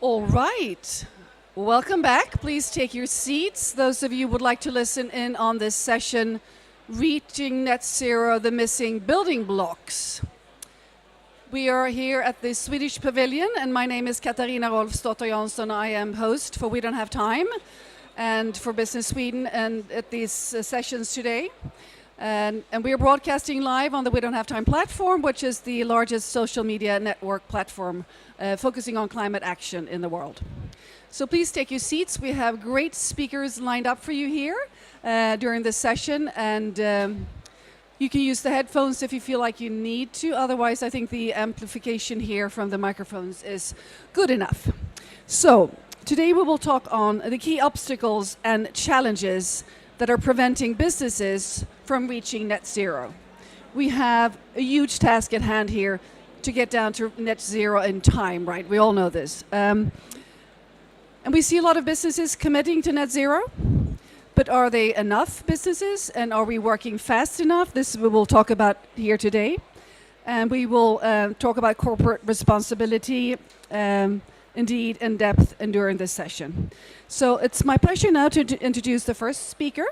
All right. Welcome back. Please take your seats. Those of you who would like to listen in on this session, Reaching Net Zero, the Missing Building Blocks. We are here at the Swedish Pavilion, and my name is Katarina Rolfsdotter Jansson. I am host for We Don't Have Time and for Business Sweden and at these sessions today. And we are broadcasting live on the We Don't Have Time platform, which is the largest social media network platform focusing on climate action in the world. So please take your seats. We have great speakers lined up for you here during this session, and you can use the headphones if you feel like you need to. Otherwise, I think the amplification here from the microphones is good enough. So today we will talk on the key obstacles and challenges that are preventing businesses from reaching net zero. We have a huge task at hand here to get down to net zero in time, right? We all know this. And we see a lot of businesses committing to net zero, but are they enough businesses, and are we working fast enough? This we will talk about here today. And we will talk about corporate responsibility, indeed, in depth and during this session. So it's my pleasure now to introduce the first speaker.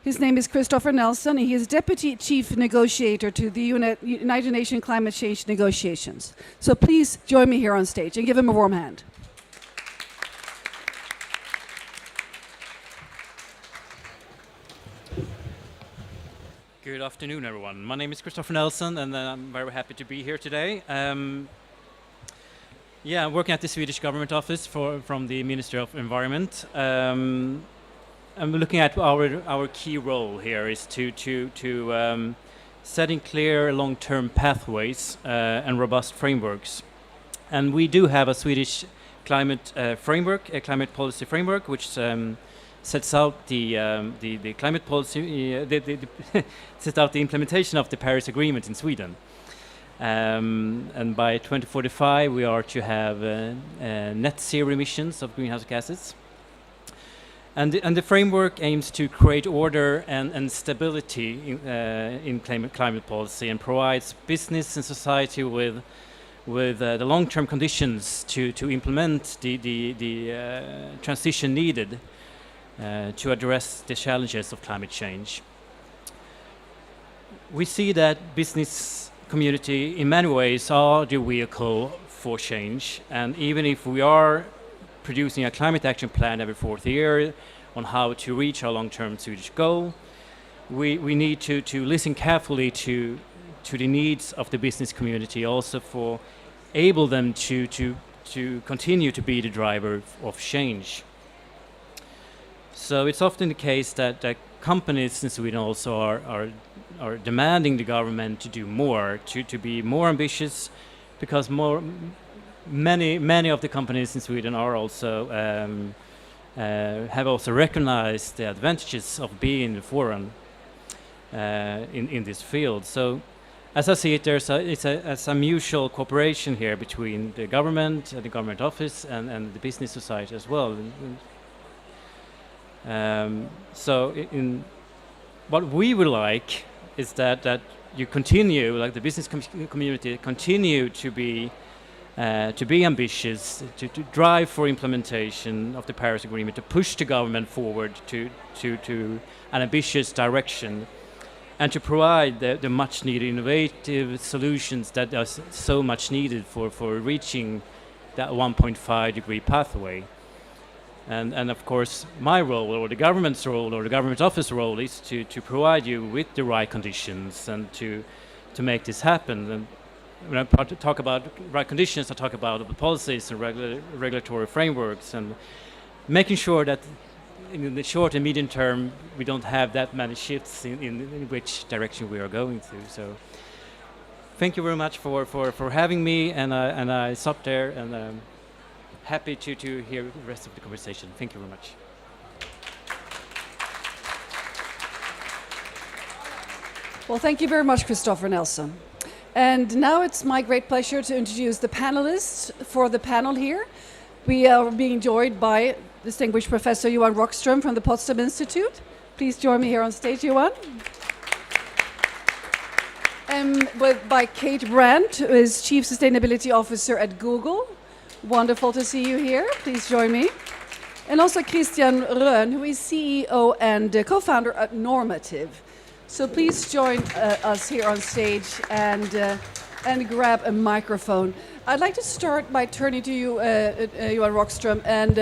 His name is Christopher Nelson. He is Deputy Chief Negotiator to the United Nations Climate Change Negotiations. So please join me here on stage and give him a warm hand. Good afternoon, everyone. My name is Christopher Nelson, and I'm very happy to be here today. I'm working at the Swedish Government Office from the Ministry of Environment. I'm looking at our key role here is to setting clear long-term pathways and robust frameworks. And we do have a Swedish climate framework, a climate policy framework, which sets out the climate policy, sets out the implementation of the Paris Agreement in Sweden. And by 2045, we are to have net zero emissions of greenhouse gases. And the framework aims to create order and stability in climate policy, and provides business and society with the long-term conditions to implement the transition needed to address the challenges of climate change. We see that business community in many ways are the vehicle for change, and even if we are producing a climate action plan every fourth year on how to reach our long-term Swedish goal, we need to listen carefully to the needs of the business community, also for able them to continue to be the driver of change. So it's often the case that companies in Sweden also are demanding the government to do more, to be more ambitious, because many of the companies in Sweden are also have also recognized the advantages of being in the forefront in this field. So, as I see it, it's a mutual cooperation here between the government, the government office, and the business society as well. What we would like is that you continue, like the business community, continue to be ambitious, to drive for implementation of the Paris Agreement, to push the government forward to an ambitious direction, and to provide the much needed innovative solutions that are so much needed for reaching that 1.5 degree pathway. And of course, my role, or the government's role, or the government office role, is to provide you with the right conditions and to make this happen. And when I talk about right conditions, I talk about the policies and regulatory frameworks, and making sure that in the short and medium term we don't have that many shifts in which direction we are going to. So thank you very much for having me, and I stop there, and happy to hear the rest of the conversation. Thank you very much. Well, thank you very much, Christopher Nelson. And now it's my great pleasure to introduce the panelists for the panel here. We are being joined by distinguished Professor Johan Rockström from the Potsdam Institute. Please join me here on stage, Johan. By Kate Brandt, who is Chief Sustainability Officer at Google. Wonderful to see you here. Please join me. And also Christian Röhn, who is CEO and co-founder at Normative. So please join us here on stage and grab a microphone. I'd like to start by turning to you, Johan Rockström. And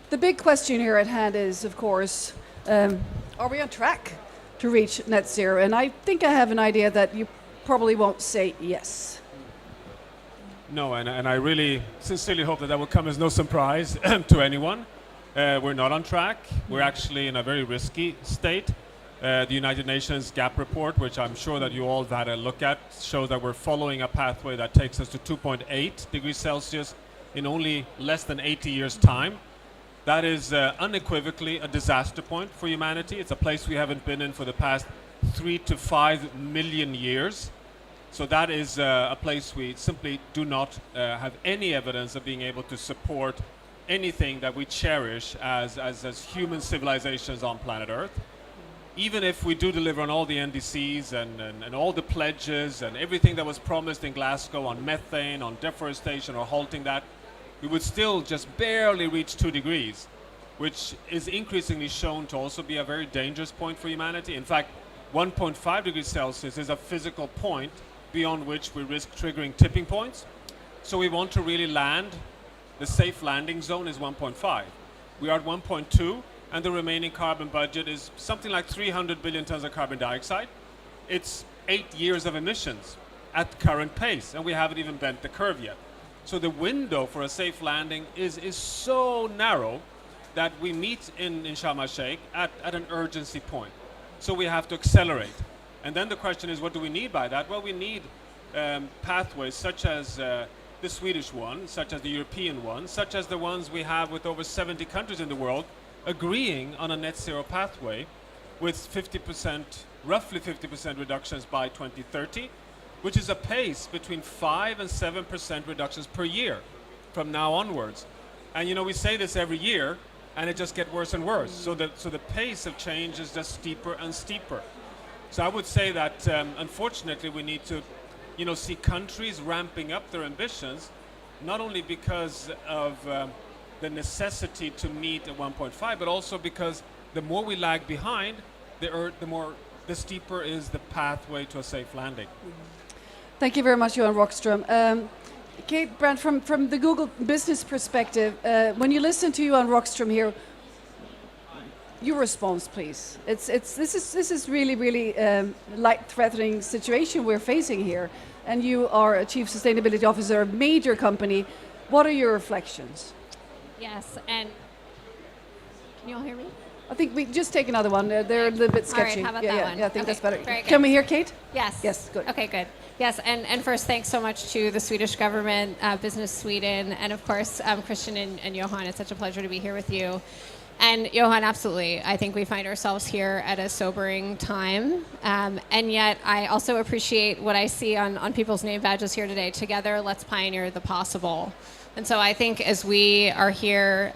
the big question here at hand is, of course, are we on track to reach net zero? And I think I have an idea that you probably won't say yes. No, and I really sincerely hope that will come as no surprise to anyone. We're not on track. We're actually in a very risky state. The United Nations GAP report, which I'm sure that you all have had a look at, shows that we're following a pathway that takes us to 2.8 degrees Celsius in only less than 80 years' time. That is unequivocally a disaster point for humanity. It's a place we haven't been in for the past 3 to 5 million years. So that is a place we simply do not have any evidence of being able to support anything that we cherish as human civilizations on planet Earth. Even if we do deliver on all the NDCs and all the pledges and everything that was promised in Glasgow on methane, on deforestation or halting that, we would still just barely reach 2 degrees, which is increasingly shown to also be a very dangerous point for humanity. In fact, 1.5 degrees Celsius is a physical point beyond which we risk triggering tipping points. So we want to really land. The safe landing zone is 1.5. We are at 1.2, and the remaining carbon budget is something like 300 billion tons of carbon dioxide. It's 8 years of emissions at current pace, and we haven't even bent the curve yet. So the window for a safe landing is so narrow that we meet in Sharm el-Sheikh at an urgency point. So we have to accelerate. And then the question is, what do we need by that? Well, we need pathways such as the Swedish one, such as the European one, such as the ones we have with over 70 countries in the world, agreeing on a net zero pathway with 50%, roughly 50% reductions by 2030, which is a pace between 5 and 7% reductions per year from now onwards. And we say this every year, and it just gets worse and worse. So the pace of change is just steeper and steeper. So I would say that unfortunately we need to see countries ramping up their ambitions, not only because of the necessity to meet at 1.5, but also because the more we lag behind, the steeper is the pathway to a safe landing. Thank you very much, Johan Rockström. Kate Brandt, from the Google business perspective, when you listen to Johan Rockström here, your response, please. This is really life-threatening situation we're facing here, and you are a chief sustainability officer of a major company. What are your reflections? Yes, and can you all hear me? I think we just take another one. They're a little bit sketchy. All right, how about that one? Yeah, I think that's better. Very good. Can we hear Kate? Yes. Yes, good. Okay, good. Yes, and first, thanks so much to the Swedish government, Business Sweden, and of course, Christian and Johan. It's such a pleasure to be here with you. And Johan, absolutely. I think we find ourselves here at a sobering time. And yet, I also appreciate what I see on people's name badges here today. Together, let's pioneer the possible. And so I think as we are here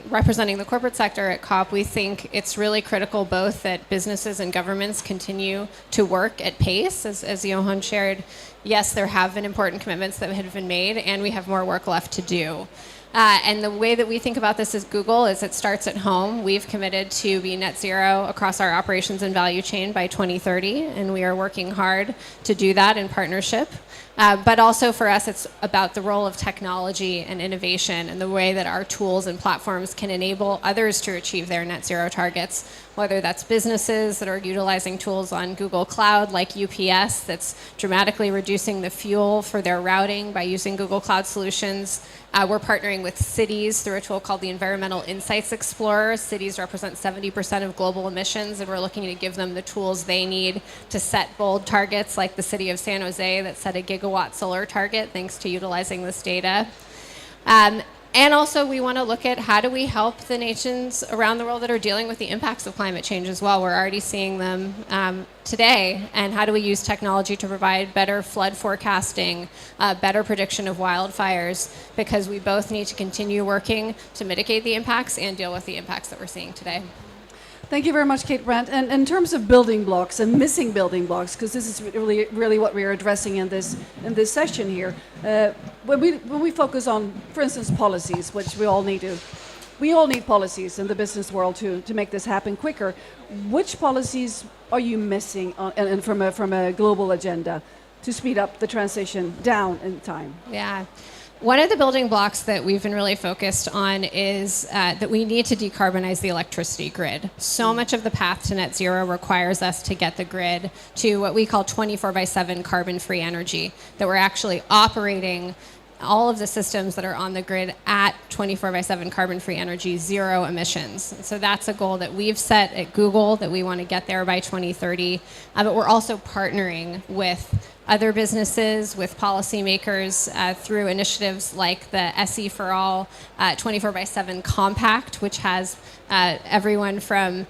representing the corporate sector at COP, we think it's really critical both that businesses and governments continue to work at pace, as Johan shared. Yes, there have been important commitments that have been made, and we have more work left to do. And the way that we think about this as Google is it starts at home. We've committed to be net zero across our operations and value chain by 2030, and we are working hard to do that in partnership. But also for us, it's about the role of technology and innovation and the way that our tools and platforms can enable others to achieve their net zero targets, whether that's businesses that are utilizing tools on Google Cloud like UPS that's dramatically reducing the fuel for their routing by using Google Cloud solutions. We're partnering with cities through a tool called the Environmental Insights Explorer. Cities represent 70% of global emissions, and we're looking to give them the tools they need to set bold targets, like the city of San Jose that set a gigawatt solar target thanks to utilizing this data. And also, we want to look at how do we help the nations around the world that are dealing with the impacts of climate change as well. We're already seeing them today. And how do we use technology to provide better flood forecasting, better prediction of wildfires, because we both need to continue working to mitigate the impacts and deal with the impacts that we're seeing today. Thank you very much, Kate Brandt. And in terms of building blocks and missing building blocks, because this is really what we are addressing in this session here. When we focus on, for instance, policies, which we all need policies in the business world to make this happen quicker. Which policies are you missing and from a global agenda to speed up the transition down in time? Yeah. One of the building blocks that we've been really focused on is that we need to decarbonize the electricity grid. So much of the path to net zero requires us to get the grid to what we call 24/7 carbon-free energy, that we're actually operating all of the systems that are on the grid at 24/7 carbon-free energy, zero emissions. So that's a goal that we've set at Google, that we want to get there by 2030. But we're also partnering with other businesses, with policymakers through initiatives like the SE for All 24/7 Compact, which has everyone from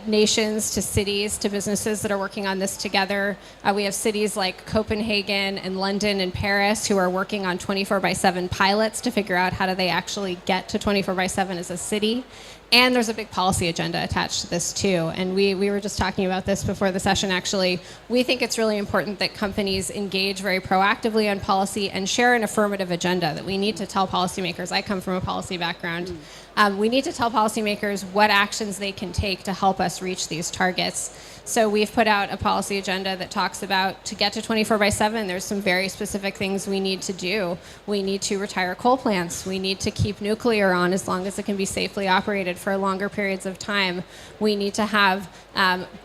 nations to cities to businesses that are working on this together. We have cities like Copenhagen and London and Paris who are working on 24/7 pilots to figure out how do they actually get to 24/7 as a city. And there's a big policy agenda attached to this too. And we were just talking about this before the session actually. We think it's really important that companies engage very proactively on policy and share an affirmative agenda, that we need to tell policymakers. I come from a policy background. We need to tell policymakers what actions they can take to help us reach these targets. So we've put out a policy agenda that talks about, to get to 24/7, there's some very specific things we need to do. We need to retire coal plants. We need to keep nuclear on as long as it can be safely operated for longer periods of time. We need to have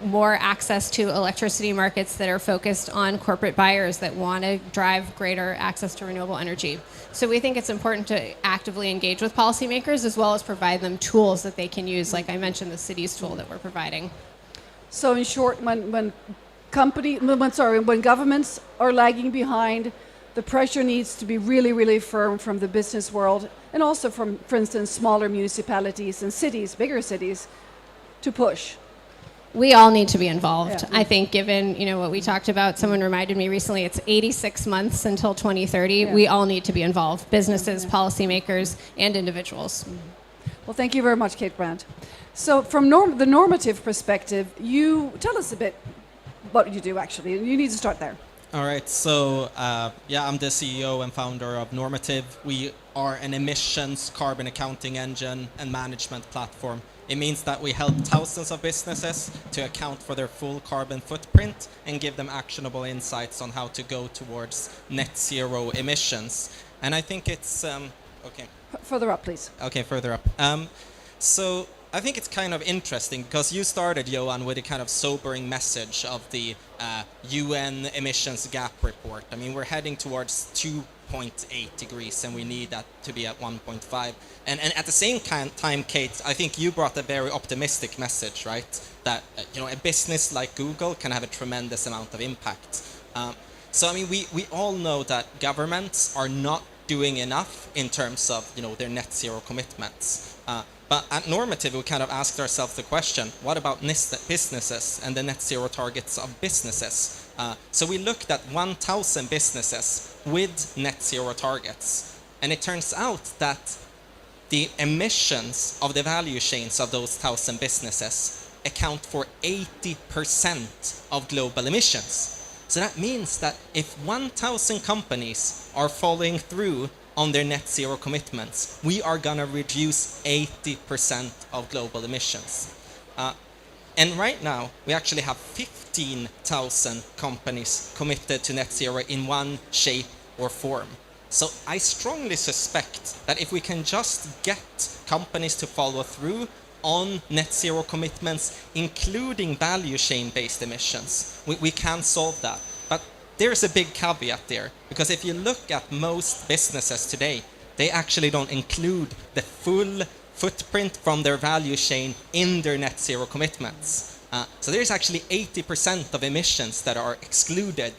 more access to electricity markets that are focused on corporate buyers that want to drive greater access to renewable energy. So we think it's important to actively engage with policymakers as well as provide them tools that they can use, like I mentioned, the cities tool that we're providing. So in short, when governments are lagging behind, the pressure needs to be really firm from the business world and also from, for instance, smaller municipalities and cities, bigger cities, to push. We all need to be involved. Yeah. I think given, what we talked about, someone reminded me recently, it's 86 months until 2030. Yeah. We all need to be involved, businesses, policymakers, and individuals. Well, thank you very much, Kate Brandt. So from the normative perspective, you tell us a bit what you do actually. You need to start there. All right, so I'm the CEO and founder of Normative. We are an emissions carbon accounting engine and management platform. It means that we help thousands of businesses to account for their full carbon footprint and give them actionable insights on how to go towards net zero emissions. And I think it's, okay. Further up, please. Okay, further up. So I think it's kind of interesting because you started, Johan, with a kind of sobering message of the UN emissions gap report. I mean, we're heading towards 2.8 degrees and we need that to be at 1.5. And at the same time, Kate, I think you brought a very optimistic message, right? That, a business like Google can have a tremendous amount of impact. So, I mean, we all know that governments are not doing enough in terms of, their net zero commitments. But at Normative, we kind of asked ourselves the question, what about businesses and the net zero targets of businesses? So we looked at 1,000 businesses with net zero targets. And it turns out that the emissions of the value chains of those 1,000 businesses account for 80% of global emissions. So that means that if 1,000 companies are following through on their net zero commitments, we are going to reduce 80% of global emissions. And right now, we actually have 15,000 companies committed to net zero in one shape or form. So I strongly suspect that if we can just get companies to follow through on net zero commitments, including value chain-based emissions, we can solve that. But there's a big caveat there, because if you look at most businesses today, they actually don't include the full footprint from their value chain in their net zero commitments. So there's actually 80% of emissions that are excluded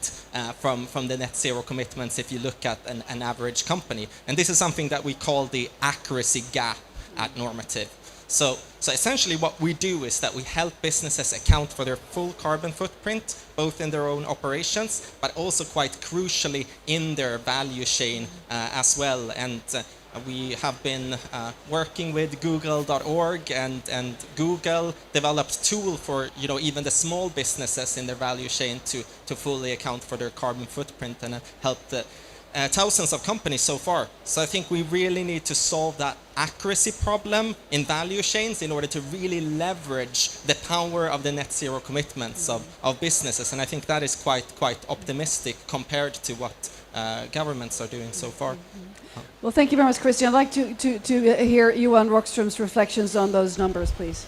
from the net zero commitments if you look at an average company. And this is something that we call the accuracy gap at Normative. So essentially what we do is that we help businesses account for their full carbon footprint, both in their own operations, but also quite crucially in their value chain as well. And We have been working with Google.org, and Google developed tool for even the small businesses in their value chain to fully account for their carbon footprint, and helped thousands of companies so far. So I think we really need to solve that accuracy problem in value chains in order to really leverage the power of the net zero commitments of businesses. And I think that is quite optimistic compared to what governments are doing so far. Well, thank you very much, Christian. I'd like to hear Johan Rockström's reflections on those numbers, please.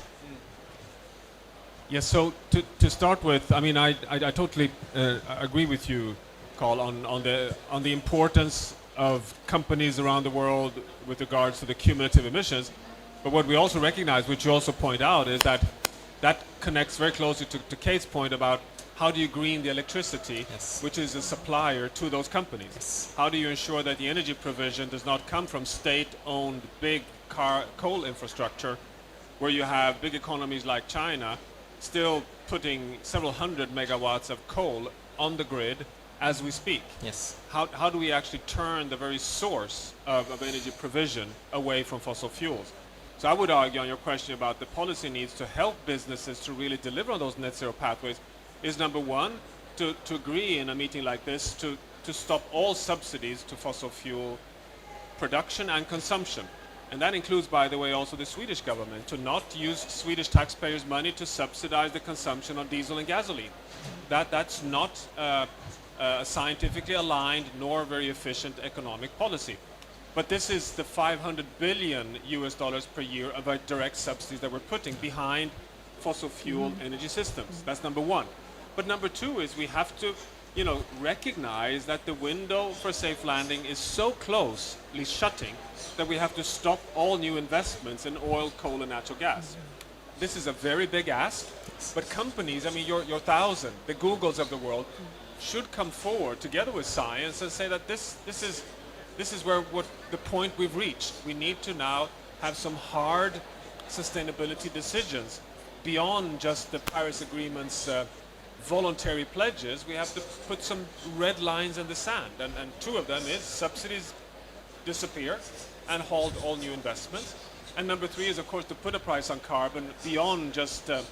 Yes, so to start with, I mean, I totally agree with you, Carl, on the importance of companies around the world with regards to the cumulative emissions. But what we also recognize, which you also point out, is that that connects very closely to Kate's point about how do you green the electricity, Yes. which is a supplier to those companies? Yes. How do you ensure that the energy provision does not come from state-owned big coal infrastructure, where you have big economies like China still putting several hundred megawatts of coal on the grid as we speak? Yes. How do we actually turn the very source of energy provision away from fossil fuels? So I would argue on your question about the policy needs to help businesses to really deliver on those net zero pathways is, number one, to agree in a meeting like this to stop all subsidies to fossil fuel production and consumption. And that includes, by the way, also the Swedish government, to not use Swedish taxpayers' money to subsidize the consumption of diesel and gasoline. That's not scientifically aligned nor very efficient economic policy. But this is the $500 billion per year of our direct subsidies that we're putting behind fossil fuel energy systems. That's number one. But number two is we have to, recognize that the window for safe landing is so closely shutting that we have to stop all new investments in oil, coal, and natural gas. This is a very big ask, but companies, I mean, your 1,000, the Googles of the world, should come forward together with science and say that this is what the point we've reached. We need to now have some hard sustainability decisions beyond just the Paris Agreement's voluntary pledges. We have to put some red lines in the sand, and two of them is subsidies disappear and halt all new investments. And number three is, of course, to put a price on carbon beyond just the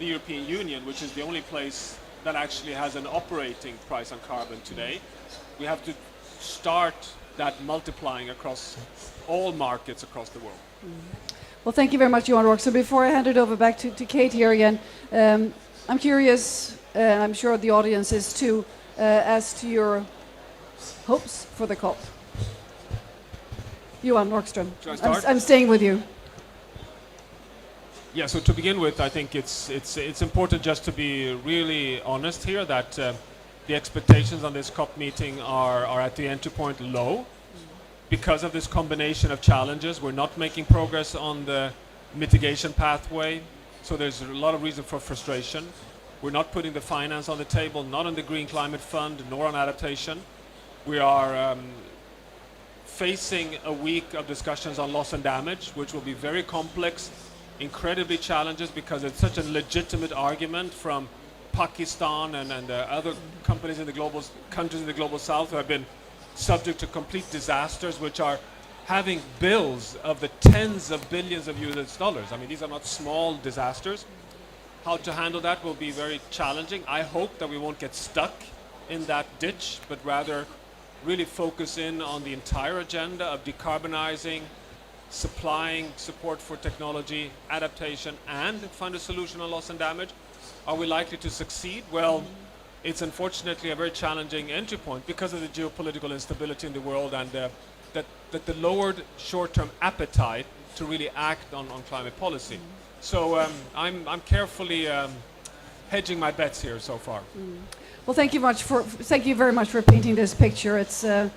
European Union, which is the only place that actually has an operating price on carbon today. We have to start that multiplying across all markets across the world. Well, thank you very much, Johan Rock. So before I hand it over back to Kate here again, I'm curious, and I'm sure the audience is too, as to your hopes for the COP. Johan Rockström, Should I start? I'm staying with you. Yeah, so to begin with, I think it's important just to be really honest here that the expectations on this COP meeting are at the entry point low. Because of this combination of challenges, we're not making progress on the mitigation pathway, so there's a lot of reason for frustration. We're not putting the finance on the table, not on the Green Climate Fund, nor on adaptation. We are facing a week of discussions on loss and damage, which will be very complex, incredibly challenging, because it's such a legitimate argument from Pakistan and other countries in the global south who have been subject to complete disasters, which are having bills of the tens of billions of US dollars. I mean, these are not small disasters. How to handle that will be very challenging. I hope that we won't get stuck in that ditch, but rather really focus in on the entire agenda of decarbonizing, supplying support for technology, adaptation, and find a solution on loss and damage. Are we likely to succeed? Well, it's unfortunately a very challenging entry point because of the geopolitical instability in the world, and that the lowered short-term appetite to really act on climate policy. So I'm carefully hedging my bets here so far. Well, thank you very much for painting this picture. It's a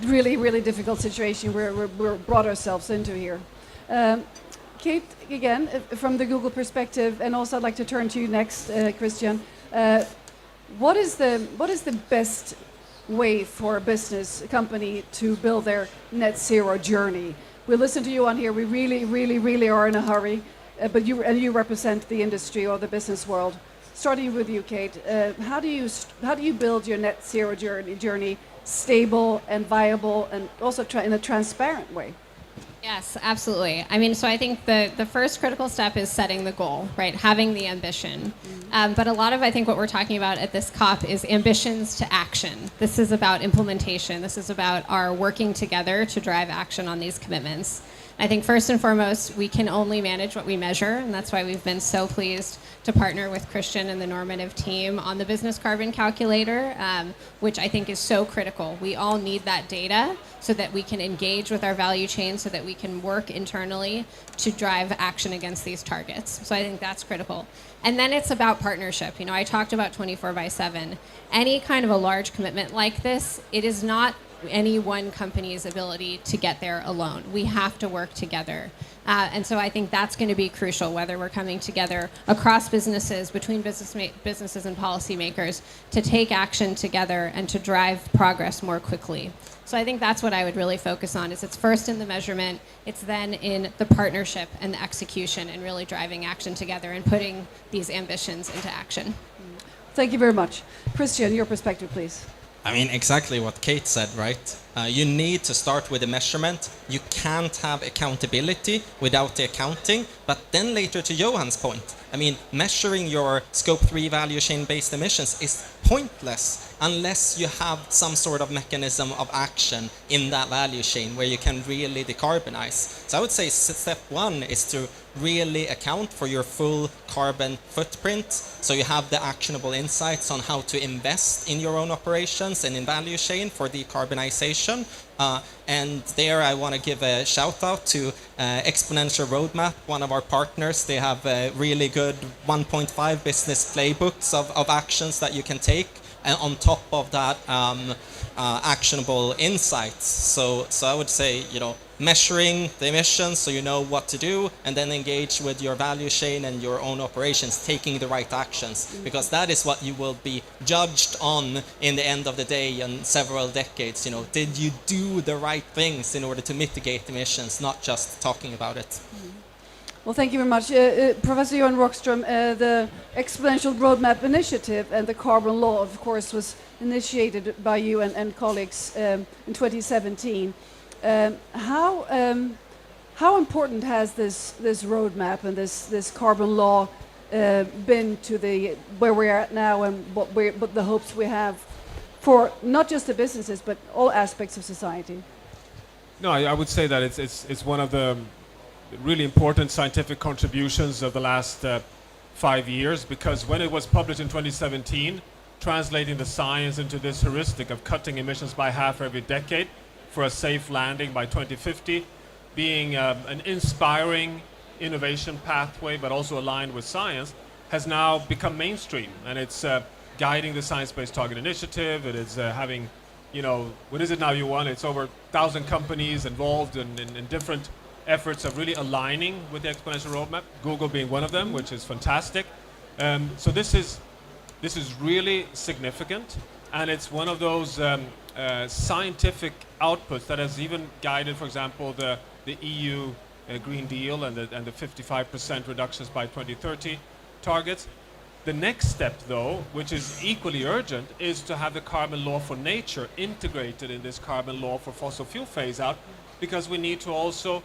really difficult situation we're brought ourselves into here. Kate, again, from the Google perspective, and also I'd like to turn to you next, Christian. What is the best way for a business company to build their net zero journey? We listen to you on here. We really are in a hurry, but you represent the industry or the business world. Starting with you, Kate, how do you build your net zero journey stable and viable, and also in a transparent way? Yes, absolutely. I mean, so I think the first critical step is setting the goal, right? Having the ambition. But a lot of, I think, what we're talking about at this COP is ambitions to action. This is about implementation. This is about our working together to drive action on these commitments. I think first and foremost, we can only manage what we measure, and that's why we've been so pleased to partner with Christian and the Normative team on the business carbon calculator, which I think is so critical. We all need that data so that we can engage with our value chain, so that we can work internally to drive action against these targets. So I think that's critical. And then it's about partnership. You know, I talked about 24/7. Any kind of a large commitment like this, it is not any one company's ability to get there alone. We have to work together. And so I think that's going to be crucial, whether we're coming together across businesses, between businesses and policymakers, to take action together and to drive progress more quickly. So I think that's what I would really focus on, is it's first in the measurement, it's then in the partnership and the execution, and really driving action together and putting these ambitions into action. Thank you very much. Christian, your perspective, please. I mean, exactly what Kate said, right? You need to start with the measurement. You can't have accountability without the accounting. But then later, to Johan's point, I mean, measuring your Scope 3 value chain-based emissions is pointless unless you have some sort of mechanism of action in that value chain where you can really decarbonize. So I would say step one is to really account for your full carbon footprint, so you have the actionable insights on how to invest in your own operations and in value chain for decarbonization. And there I want to give a shout out to Exponential Roadmap, one of our partners. They have really good 1.5 business playbooks of actions that you can take, and on top of that, actionable insights. So I would say, you know, measuring the emissions so you know what to do, and then engage with your value chain and your own operations, taking the right actions, because that is what you will be judged on in the end of the day in several decades. You know, did you do the right things in order to mitigate emissions, not just talking about it? Well, thank you very much. Professor Johan Rockström, the Exponential Roadmap Initiative and the carbon law, of course, was initiated by you and colleagues in 2017. How important has this roadmap and this carbon law been to where we're at now, and what the hopes we have for not just the businesses but all aspects of society? No, I would say that it's one of the really important scientific contributions of the last 5 years, because when it was published in 2017, translating the science into this heuristic of cutting emissions by half every decade for a safe landing by 2050, being an inspiring innovation pathway but also aligned with science, has now become mainstream, and it's guiding the Science-Based Target Initiative. It is having, you know, what is it now, Johan? It's over 1,000 companies involved in different efforts of really aligning with the Exponential Roadmap, Google being one of them, which is fantastic. So this is really significant, and it's one of those scientific outputs that has even guided, for example, the EU Green Deal and the 55% reductions by 2030 targets. The next step, though, which is equally urgent, is to have the carbon law for nature integrated in this carbon law for fossil fuel phase out, because we need to also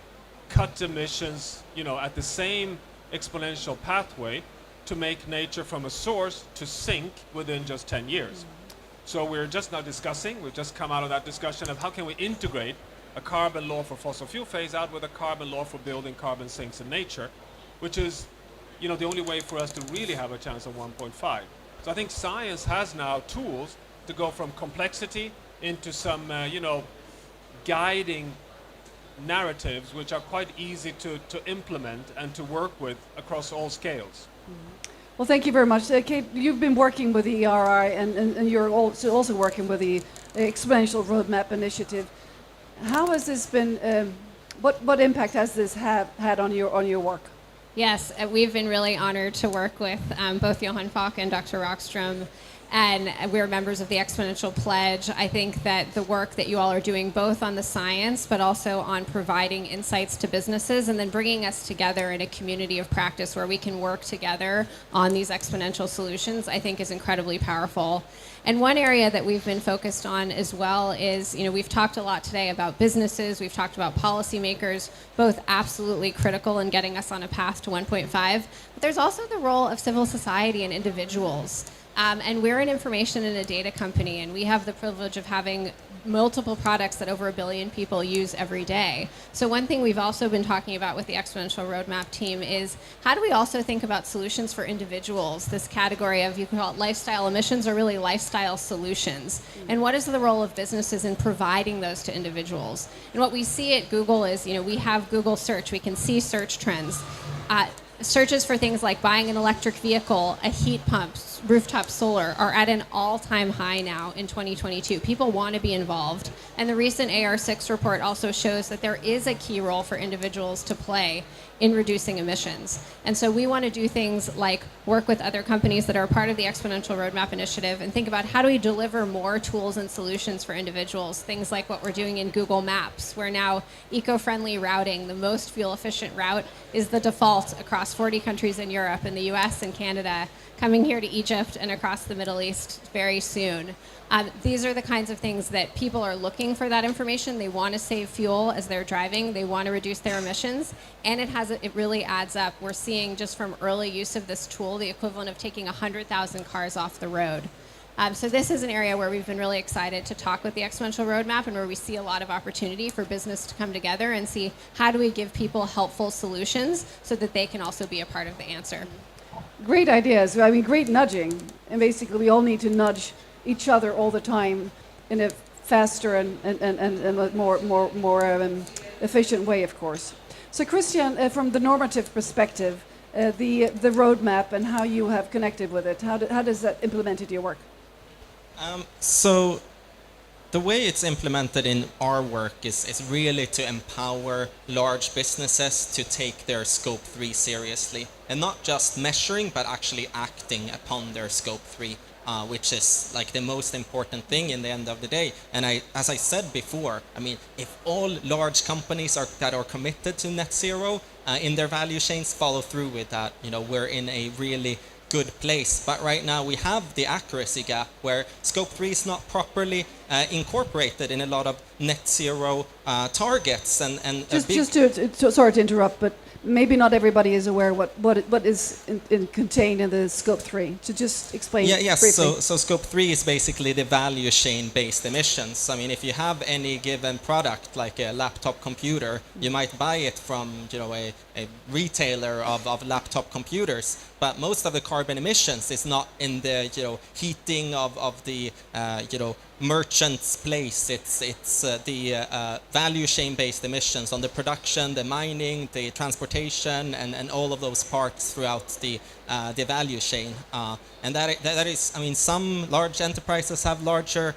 cut emissions, you know, at the same exponential pathway to make nature from a source to sink within just 10 years. So we're just now discussing, we've just come out of that discussion of how can we integrate a carbon law for fossil fuel phase out with a carbon law for building carbon sinks in nature, which is, you know, the only way for us to really have a chance of 1.5. So I think science has now tools to go from complexity into some, you know, guiding narratives which are quite easy to implement and to work with across all scales. Well, thank you very much. Kate, you've been working with the ERI, and you're also working with the Exponential Roadmap Initiative. How has this been, what impact has this had on your work? Yes, we've been really honored to work with both Johan Falk and Dr. Rockström. and we're members of the Exponential Pledge. I think that the work that you all are doing, both on the science, but also on providing insights to businesses and then bringing us together in a community of practice where we can work together on these exponential solutions, I think is incredibly powerful. And one area that we've been focused on as well is, we've talked a lot today about businesses, we've talked about policymakers, both absolutely critical in getting us on a path to 1.5, but there's also the role of civil society and individuals. And we're an information and a data company, and we have the privilege of having multiple products that over 1 billion people use every day. So one thing we've also been talking about with the Exponential Roadmap team is how do we also think about solutions for individuals, this category of, you can call it lifestyle emissions or really lifestyle solutions. And what is the role of businesses in providing those to individuals? And what we see at Google is, we have Google search, we can see search trends. Searches for things like buying an electric vehicle, a heat pump, rooftop solar are at an all-time high now in 2022. People want to be involved. And the recent AR6 report also shows that there is a key role for individuals to play in reducing emissions. And so we want to do things like work with other companies that are part of the Exponential Roadmap Initiative and think about how do we deliver more tools and solutions for individuals, things like what we're doing in Google Maps, where now eco-friendly routing, the most fuel-efficient route, is the default across 40 countries in Europe and the US and Canada, coming here to Egypt and across the Middle East very soon. These are the kinds of things that people are looking for that information. They want to save fuel as they're driving. They want to reduce their emissions. And it really adds up. We're seeing just from early use of this tool, the equivalent of taking 100,000 cars off the road. So this is an area where we've been really excited to talk with the Exponential Roadmap and where we see a lot of opportunity for business to come together and see how do we give people helpful solutions so that they can also be a part of the answer. Great ideas. I mean, great nudging. And basically, we all need to nudge each other all the time in a faster and a more efficient way, of course. So, Christian, from the normative perspective, the roadmap and how you have connected with it, how does that implement into your work? So the way it's implemented in our work is really to empower large businesses to take their Scope 3 seriously. And not just measuring, but actually acting upon their Scope 3, which is like the most important thing in the end of the day. And as I said before, I mean, if all large companies that are committed to net zero in their value chains follow through with that, we're in a really good place. But right now we have the accuracy gap where Scope 3 is not properly incorporated in a lot of net zero targets. Sorry to interrupt, but maybe not everybody is aware what is contained in the Scope 3. So just explain briefly. So Scope 3 is basically the value chain based emissions. I mean, if you have any given product like a laptop computer, you might buy it from a retailer of laptop computers, but most of the carbon emissions is not in the heating of the merchant's place. It's the value chain based emissions on the production, the mining, the transportation, and all of those parts throughout the value chain. And that is, I mean, some large enterprises have larger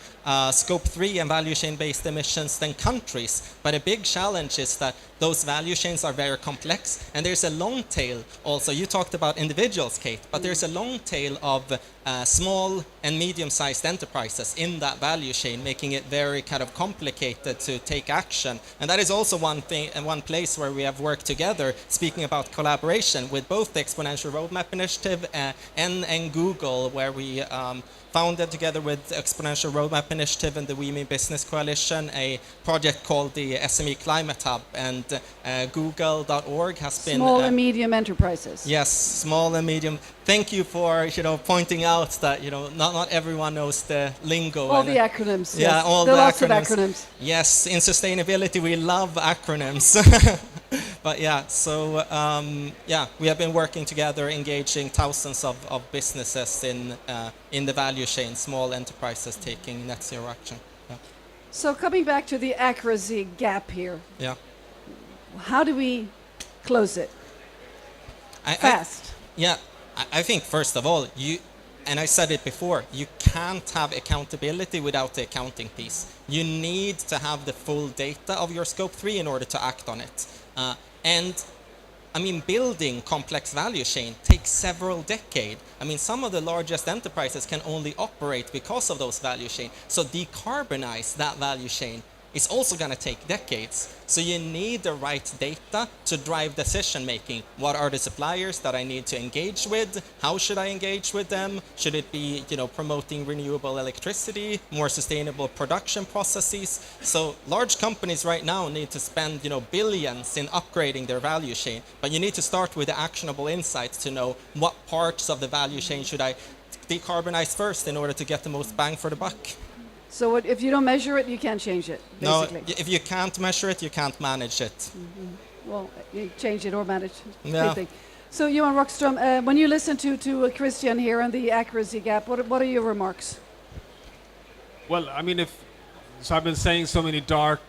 Scope 3 and value chain based emissions than countries, but a big challenge is that those value chains are very complex, and there's a long tail also. You talked about individuals, Kate, but there's a long tail of small and medium-sized enterprises in that value chain, making it very kind of complicated to take action. And that is also one thing and one place where we have worked together, speaking about collaboration with both the Exponential Roadmap Initiative and Google, where we founded together with the Exponential Roadmap Initiative and the We Mean Business Coalition a project called the SME Climate Hub, and Google.org has been small and medium enterprises. Yes, small and medium. Thank you for pointing out that not everyone knows the lingo. All the acronyms. Yeah, yes. all there the are acronyms. lots of acronyms. Yes, in sustainability we love acronyms. But yeah, so we have been working together, engaging thousands of businesses in the value chain, small enterprises taking net zero action. Yeah. So coming back to the accuracy gap here. Yeah. How do we close it? Fast. I think first of all, and I said it before, you can't have accountability without the accounting piece. You need to have the full data of your Scope 3 in order to act on it. And I mean, building complex value chain takes several decades. I mean, some of the largest enterprises can only operate because of those value chain. So decarbonize that value chain is also going to take decades. So you need the right data to drive decision making. What are the suppliers that I need to engage with? How should I engage with them? Should it be, promoting renewable electricity, more sustainable production processes? So large companies right now need to spend, billions in upgrading their value chain. But you need to start with the actionable insights to know what parts of the value chain should I decarbonize first in order to get the most bang for the buck. So if you don't measure it, you can't change it, basically. No, if you can't measure it, you can't manage it. Well, you change it or manage. Yeah. Same thing. So Johan Rockström, when you listen to Christian here on the accuracy gap, what are your remarks? Well, I mean, so I've been saying so many dark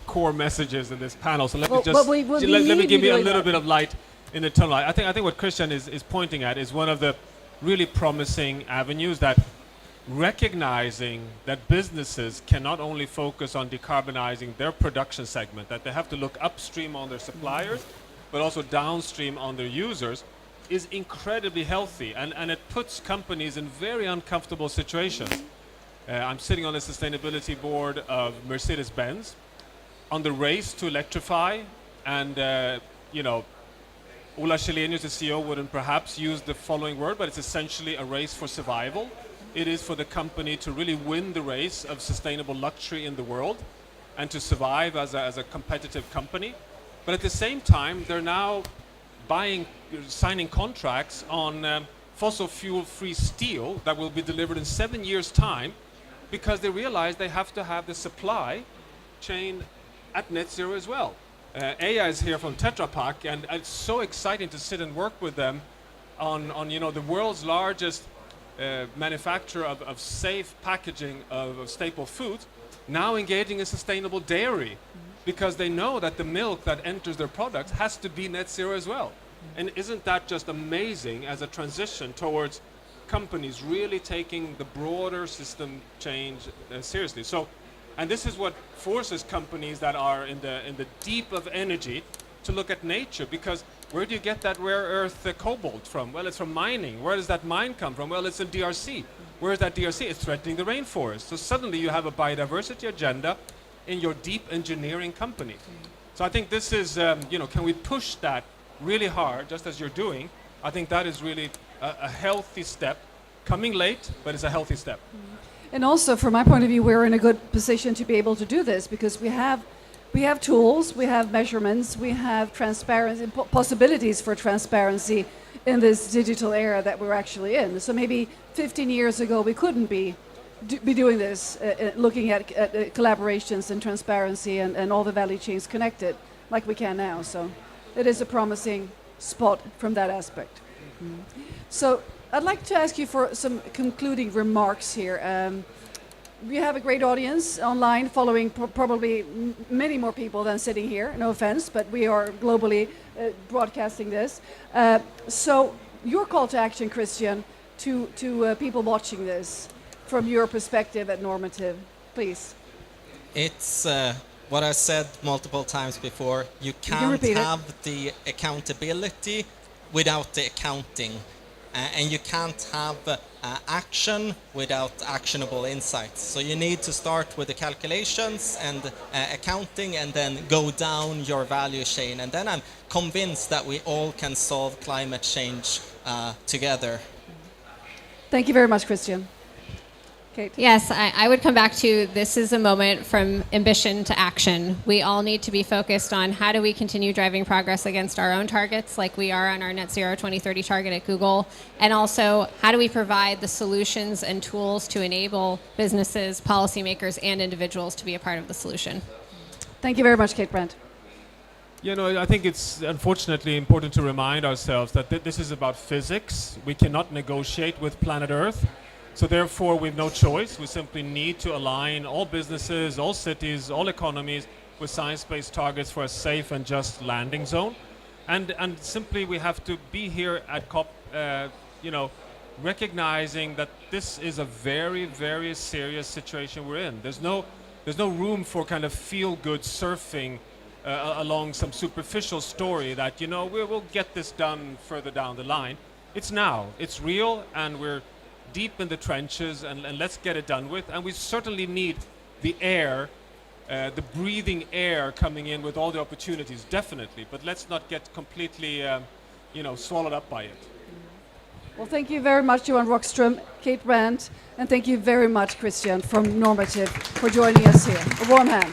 core messages in this panel, so let me just let me give you a little bit of light in the tunnel. I think what Christian is pointing at is one of the really promising avenues, that recognizing that businesses can not only focus on decarbonizing their production segment, that they have to look upstream on their suppliers, but also downstream on their users, is incredibly healthy, and it puts companies in very uncomfortable situations. I'm sitting on the sustainability board of Mercedes-Benz on the race to electrify, and Ola Källenius, the CEO, wouldn't perhaps use the following word, but it's essentially a race for survival. It is for the company to really win the race of sustainable luxury in the world and to survive as a competitive company. But at the same time, they're now signing contracts on fossil fuel-free steel that will be delivered in 7 years' time, because they realize they have to have the supply chain at net zero as well. Eija is here from Tetra Pak, and it's so exciting to sit and work with them on the world's largest manufacturer of safe packaging of staple foods, now engaging in sustainable dairy, because they know that the milk that enters their products has to be net zero as well. And isn't that just amazing as a transition towards companies really taking the broader system change seriously? So, and this is what forces companies that are in the deep of energy to look at nature, because where do you get that rare earth cobalt from? Well, it's from mining. Where does that mine come from? Well, it's in DRC. Where is that DRC? It's threatening the rainforest. So suddenly you have a biodiversity agenda in your deep engineering company. So I think this is, can we push that really hard, just as you're doing? I think that is really a healthy step. Coming late, but it's a healthy step. And also, from my point of view, we're in a good position to be able to do this, because we have tools, we have measurements, we have transparency, possibilities for transparency in this digital era that we're actually in. So maybe 15 years ago we couldn't be doing this, looking at collaborations and transparency and all the value chains connected like we can now. So it is a promising spot from that aspect. So I'd like to ask you for some concluding remarks here. We have a great audience online following, probably many more people than sitting here, no offense, but we are globally broadcasting this. So your call to action, Christian, to people watching this from your perspective at Normative, please. It's what I said multiple times before. You can't have the accountability without the accounting. And you can't have action without actionable insights. So you need to start with the calculations and accounting, and then go down your value chain. And then I'm convinced that we all can solve climate change together. Thank you very much, Christian. Kate? Yes, I would come back to, this is a moment from ambition to action. We all need to be focused on how do we continue driving progress against our own targets, like we are on our net zero 2030 target at Google, and also how do we provide the solutions and tools to enable businesses, policymakers, and individuals to be a part of the solution. Thank you very much, Kate Brandt. I think it's unfortunately important to remind ourselves that this is about physics. We cannot negotiate with planet Earth. So therefore, we've no choice. We simply need to align all businesses, all cities, all economies with science-based targets for a safe and just landing zone. And simply we have to be here at COP, recognizing that this is a very, very serious situation we're in. There's no room for kind of feel-good surfing along some superficial story that, you know, we'll get this done further down the line. It's now, it's real, and we're deep in the trenches, and let's get it done with. And we certainly need the air, the breathing air coming in with all the opportunities, definitely. But let's not get completely, swallowed up by it. Well, thank you very much, Johan Rockström, Kate Brandt, and thank you very much, Christian, from Normative, for joining us here. A warm hand.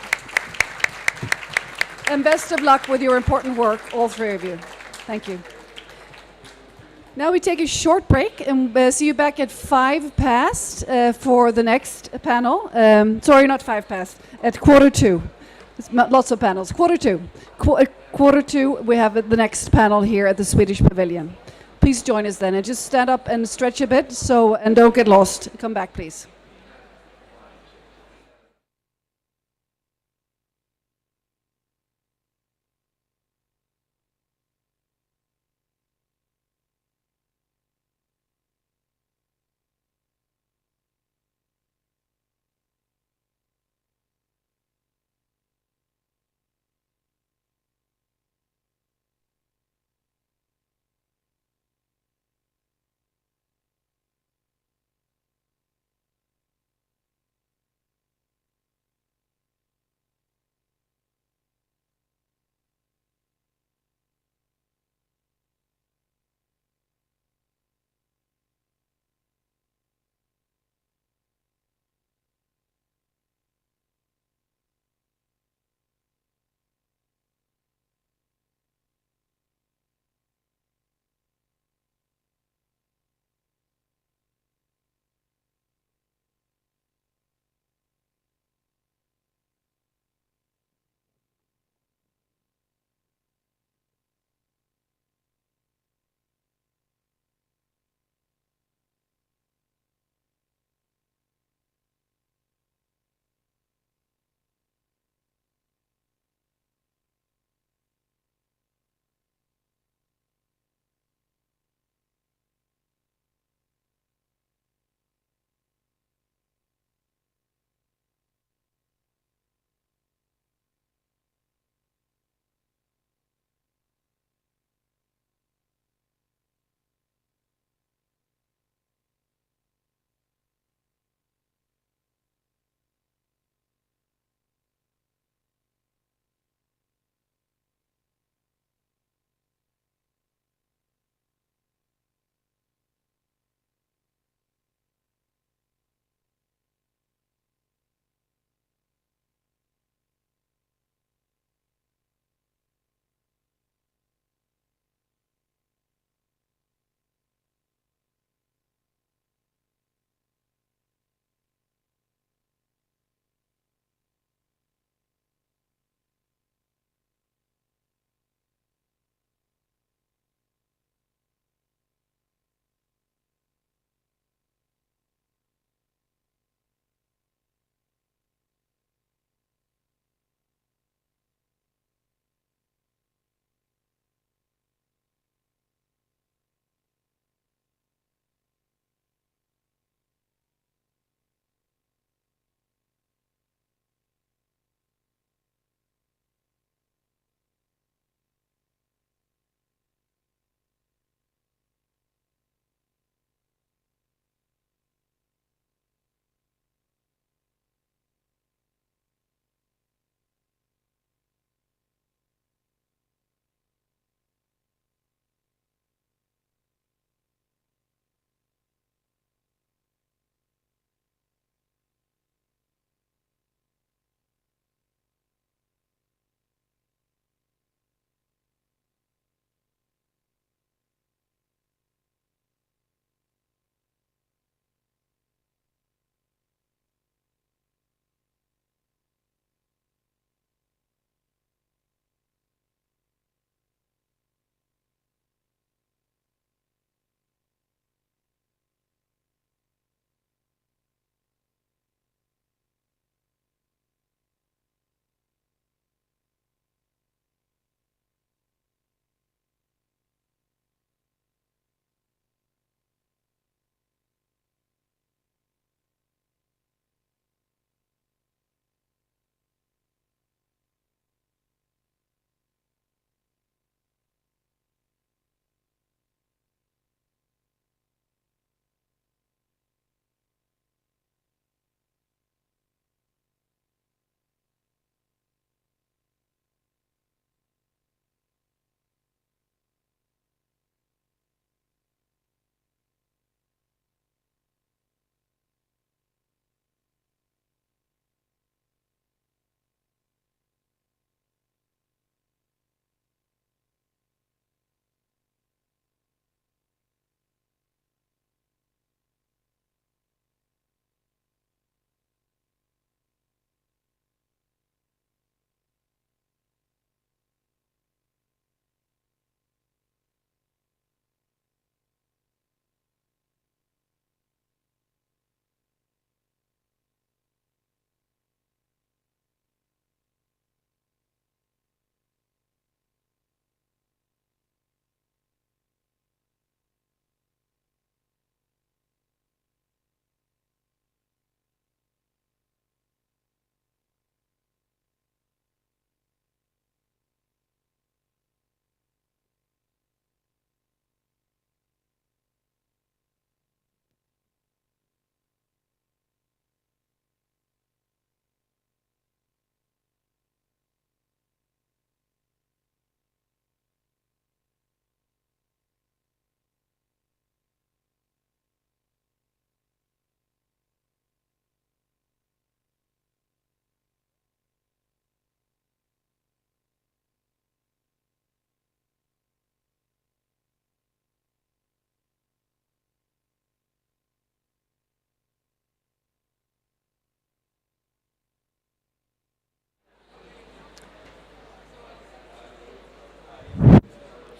And best of luck with your important work, all three of you. Thank you. Now we take a short break and see you back at 5 past for the next panel. Sorry, not 5 past, at 1:45. Lots of panels. 1:45. 1:45, we have the next panel here at the Swedish Pavilion. Please join us then, and just stand up and stretch a bit, and don't get lost. Come back, please.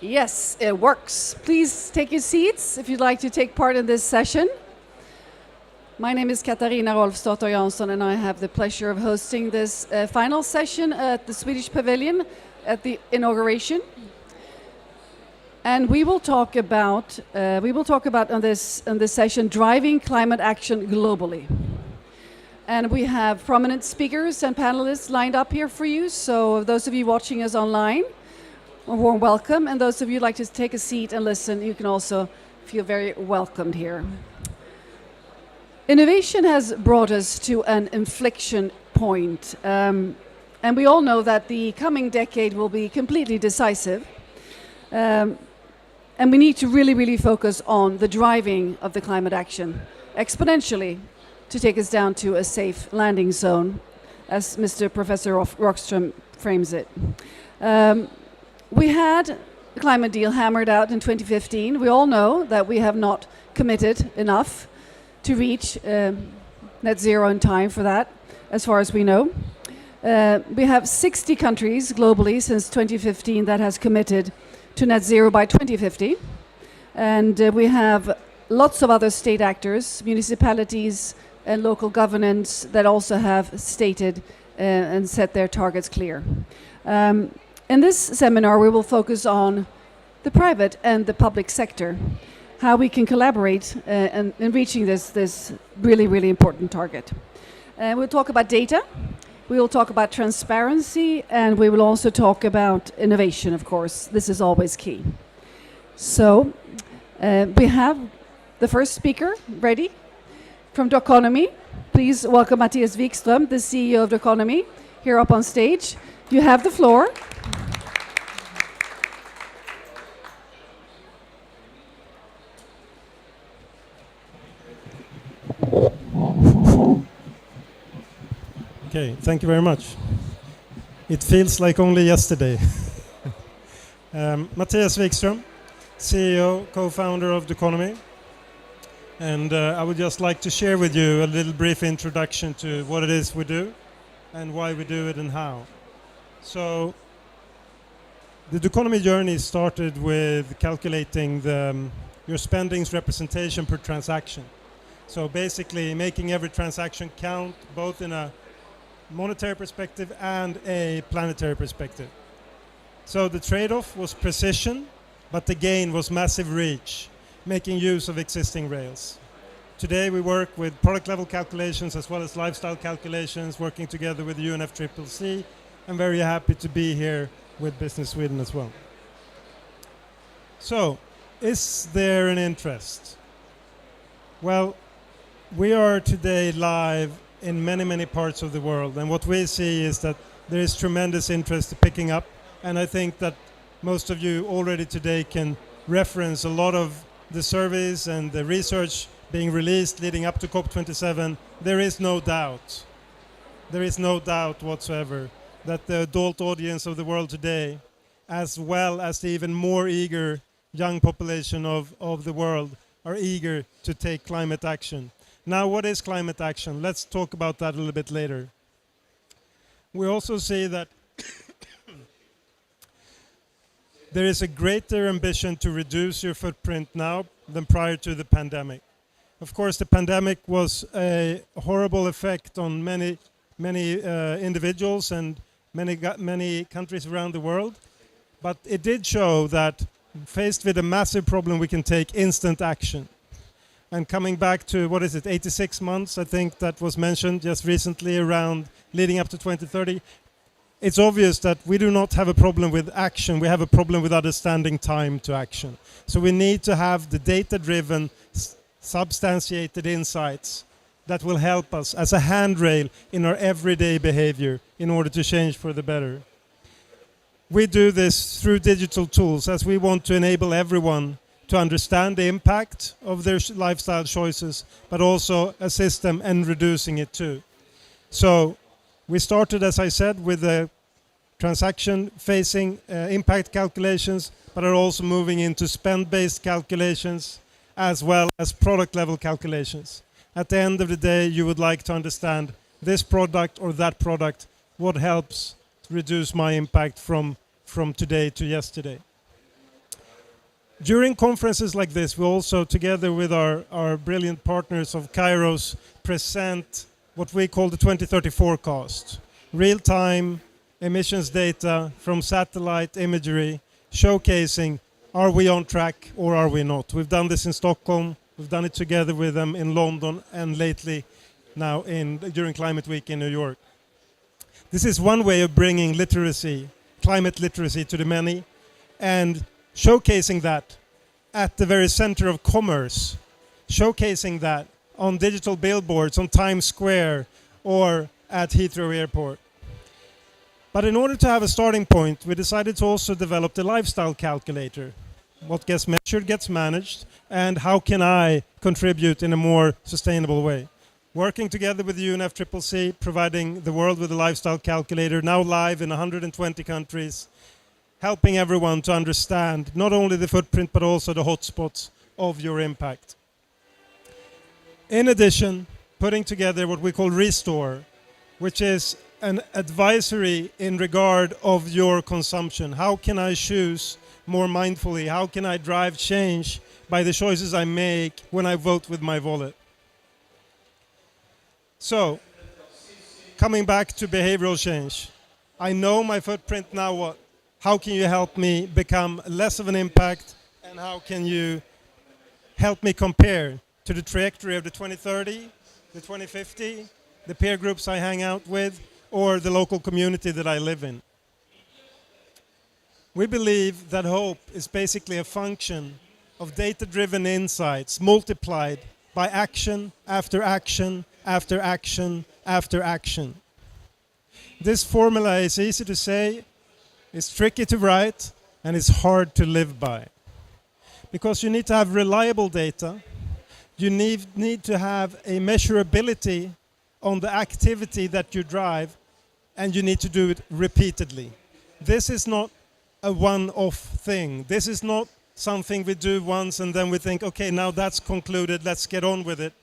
Yes, it works. Please take your seats if you'd like to take part in this session. My name is Katarina Rolfsdotter Jansson, and I have the pleasure of hosting this final session at the Swedish Pavilion at the inauguration. And we will talk about on this session driving climate action globally. And we have prominent speakers and panelists lined up here for you. So those of you watching us online, a warm welcome. And those of you who'd like to take a seat and listen, you can also feel very welcomed here. Innovation has brought us to an inflection point. And we all know that the coming decade will be completely decisive. And we need to really focus on the driving of the climate action exponentially to take us down to a safe landing zone, as Mr. Professor Rockström frames it. We had the climate deal hammered out in 2015. We all know that we have not committed enough to reach net zero in time for that, as far as we know. We have 60 countries globally since 2015 that has committed to net zero by 2050. And we have lots of other state actors, municipalities and local governments that also have stated and set their targets clear. In this seminar, we will focus on the private and the public sector, how we can collaborate in reaching this really important target. We'll talk about data, we will talk about transparency, and we will also talk about innovation, of course. This is always key. So we have the first speaker ready from Doconomy. Please welcome Mattias Wikström, the CEO of Doconomy, here up on stage. You have the floor. Okay, thank you very much. It feels like only yesterday. Mattias Wikström, CEO, co-founder of Doconomy. And I would just like to share with you a little brief introduction to what it is we do and why we do it and how. So the Doconomy journey started with calculating your spending's representation per transaction. So basically making every transaction count both in a monetary perspective and a planetary perspective. So the trade-off was precision, but the gain was massive reach, making use of existing rails. Today we work with product level calculations as well as lifestyle calculations, working together with UNFCCC. I'm very happy to be here with Business Sweden as well. So, is there an interest? Well, we are today live in many parts of the world, and what we see is that there is tremendous interest picking up, and I think that most of you already today can reference a lot of the surveys and the research being released leading up to COP27. There is no doubt whatsoever that the adult audience of the world today, as well as the even more eager young population of the world, are eager to take climate action. Now, what is climate action? Let's talk about that a little bit later. We also see that there is a greater ambition to reduce your footprint now than prior to the pandemic. Of course, the pandemic was a horrible effect on many individuals and many countries around the world, but it did show that faced with a massive problem, we can take instant action. And coming back to, 86 months, I think that was mentioned just recently around leading up to 2030, it's obvious that we do not have a problem with action, we have a problem with understanding time to action. So we need to have the data-driven, substantiated insights that will help us as a handrail in our everyday behavior in order to change for the better. We do this through digital tools as we want to enable everyone to understand the impact of their lifestyle choices, but also assist them in reducing it too. So we started, as I said, with the transaction-facing impact calculations, but are also moving into spend-based calculations as well as product-level calculations. At the end of the day, you would like to understand this product or that product, what helps to reduce my impact from today to yesterday. During conferences like this, we also, together with our brilliant partners of Kairos, present what we call the 2030 forecast. Real-time emissions data from satellite imagery showcasing, are we on track or are we not? We've done this in Stockholm, we've done it together with them in London, and lately now during Climate Week in New York. This is one way of bringing literacy, climate literacy, to the many, and showcasing that at the very center of commerce, showcasing that on digital billboards on Times Square or at Heathrow Airport. But in order to have a starting point, we decided to also develop the lifestyle calculator. What gets measured gets managed, and how can I contribute in a more sustainable way? Working together with the UNFCCC, providing the world with a lifestyle calculator, now live in 120 countries, helping everyone to understand not only the footprint but also the hotspots of your impact. In addition, putting together what we call Restore, which is an advisory in regard of your consumption. How can I choose more mindfully? How can I drive change by the choices I make when I vote with my wallet? So, coming back to behavioral change, I know my footprint, now what? How can you help me become less of an impact, and how can you help me compare to the trajectory of the 2030, the 2050, the peer groups I hang out with, or the local community that I live in? We believe that hope is basically a function of data-driven insights multiplied by action after action after action after action. This formula is easy to say, it's tricky to write, and it's hard to live by. Because you need to have reliable data, you need to have a measurability on the activity that you drive, and you need to do it repeatedly. This is not a one-off thing. This is not something we do once and then we think, okay, now that's concluded, let's get on with it.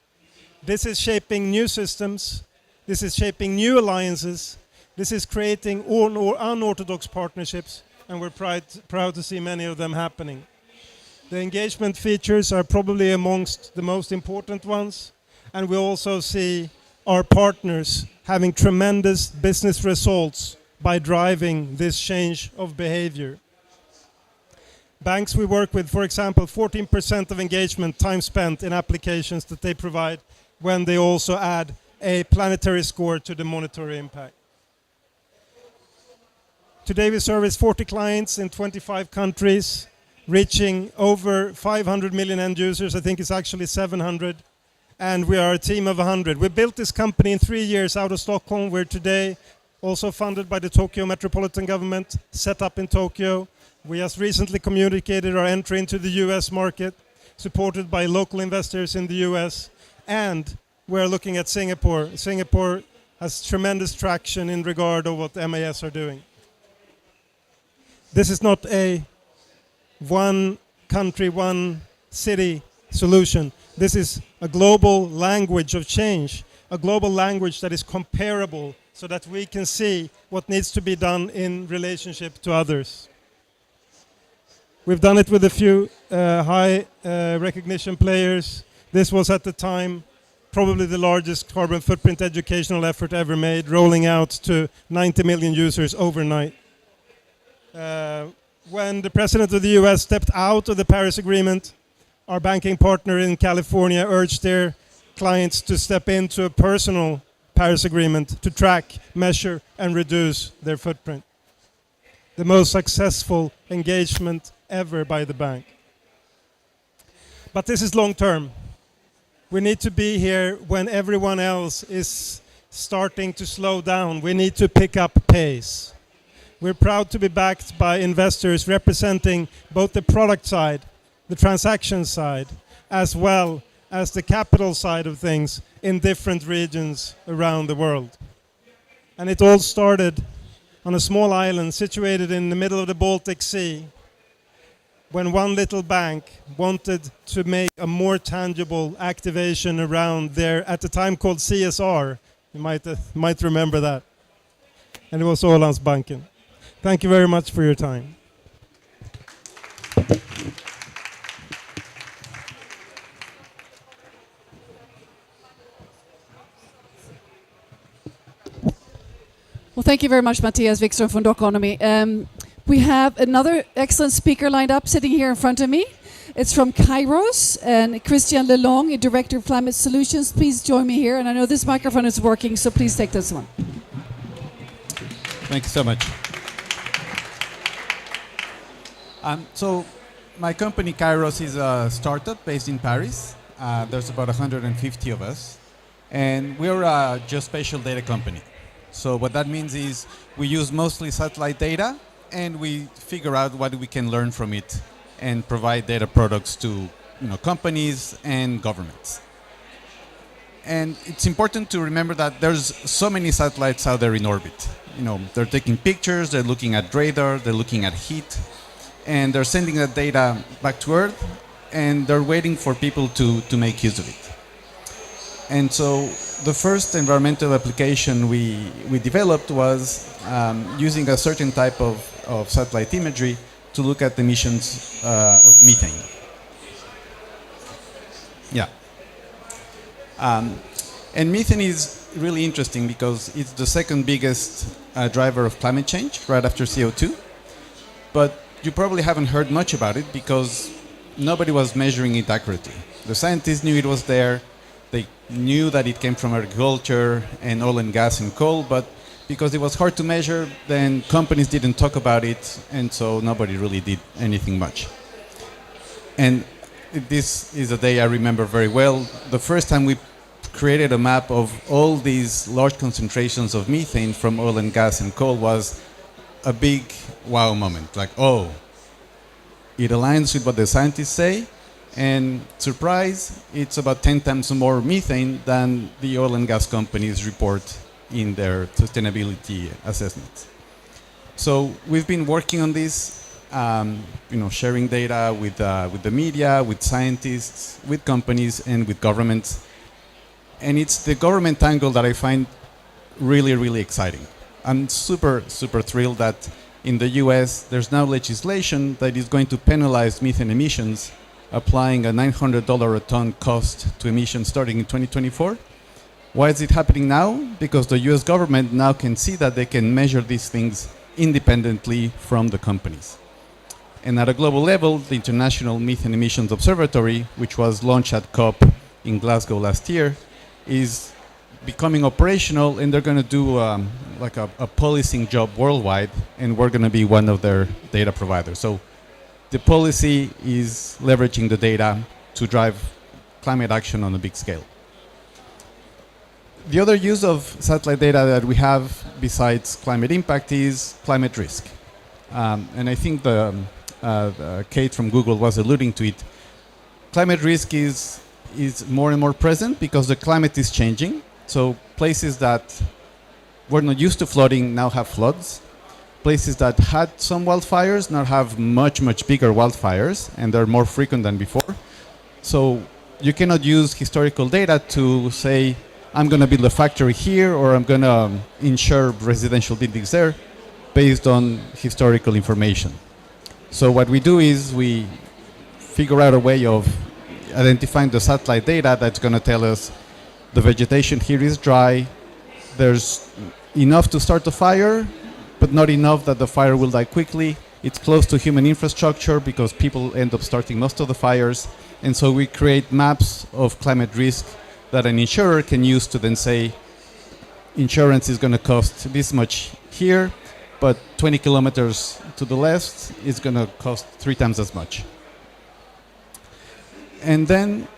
This is shaping new systems. This is shaping new alliances. This is creating unorthodox partnerships, and we're proud to see many of them happening. The engagement features are probably amongst the most important ones, and we also see our partners having tremendous business results by driving this change of behavior. Banks we work with, for example, 14% of engagement time spent in applications that they provide when they also add a planetary score to the monetary impact. Today we service 40 clients in 25 countries, reaching over 500 million end users. I think it's actually 700. And we are a team of 100. We built this company in 3 years out of Stockholm. We're today also funded by the Tokyo Metropolitan Government, set up in Tokyo. We just recently communicated our entry into the US market, supported by local investors in the US. And we're looking at Singapore. Singapore has tremendous traction in regard of what MAS are doing. This is not a one country, one city solution. This is a global language of change, a global language that is comparable so that we can see what needs to be done in relationship to others. We've done it with a few high recognition players. This was at the time probably the largest carbon footprint educational effort ever made, rolling out to 90 million users overnight. When the president of the US stepped out of the Paris Agreement, our banking partner in California urged their clients to step into a personal Paris Agreement to track, measure, and reduce their footprint. The most successful engagement ever by the bank. But this is long term. We need to be here when everyone else is starting to slow down. We need to pick up pace. We're proud to be backed by investors representing both the product side, the transaction side, as well as the capital side of things in different regions around the world. And it all started on a small island situated in the middle of the Baltic Sea, when one little bank wanted to make a more tangible activation around their, at the time called CSR. You might remember that. And it was Ålandsbanken. Thank you very much for your time. thank you very much, Matthias Wikström from Doconomy. We have another excellent speaker lined up sitting here in front of me. It's from Kairos, and Christian Lelong, Director of Climate Solutions. Please join me here, and I know this microphone is working, so please take this one. Thank you so much. So my company Kairos is a startup based in Paris. There's about 150 of us, and we're a geospatial data company. So what that means is we use mostly satellite data, and we figure out what we can learn from it and provide data products to companies and governments. And it's important to remember that there's so many satellites out there in orbit. They're taking pictures, they're looking at radar, they're looking at heat, and they're sending that data back to Earth, and they're waiting for people to make use of it. And so the first environmental application we developed was using a certain type of satellite imagery to look at emissions of methane. Yeah. And methane is really interesting because it's the second biggest driver of climate change, right after CO2. But you probably haven't heard much about it because nobody was measuring it accurately. The scientists knew it was there. They knew that it came from agriculture and oil and gas and coal, but because it was hard to measure, then companies didn't talk about it, and so nobody really did anything much. And this is a day I remember very well. The first time we created a map of all these large concentrations of methane from oil and gas and coal was a big wow moment. Like, oh, it aligns with what the scientists say, and surprise, it's about 10 times more methane than the oil and gas companies report in their sustainability assessments. So we've been working on this, sharing data with the media, with scientists, with companies, and with governments. And it's the government angle that I find really, really exciting. I'm super, super thrilled that in the US, there's now legislation that is going to penalize methane emissions, applying a $900 a ton cost to emissions starting in 2024. Why is it happening now? Because the US government now can see that they can measure these things independently from the companies. And at a global level, the International Methane Emissions Observatory, which was launched at COP in Glasgow last year, is becoming operational, and they're going to do a policing job worldwide, and we're going to be one of their data providers. So the policy is leveraging the data to drive climate action on a big scale. The other use of satellite data that we have besides climate impact is climate risk. And I think Kate from Google was alluding to it. Climate risk is more and more present because the climate is changing. So places that were not used to flooding now have floods. Places that had some wildfires now have much, much bigger wildfires, and they're more frequent than before. So you cannot use historical data to say, I'm going to build a factory here, or I'm going to insure residential buildings there, based on historical information. So what we do is we figure out a way of identifying the satellite data that's going to tell us the vegetation here is dry, there's enough to start a fire, but not enough that the fire will die quickly. It's close to human infrastructure because people end up starting most of the fires. And so we create maps of climate risk that an insurer can use to then say, insurance is going to cost this much here, but 20 kilometers to the left is going to cost 3 times as much. And then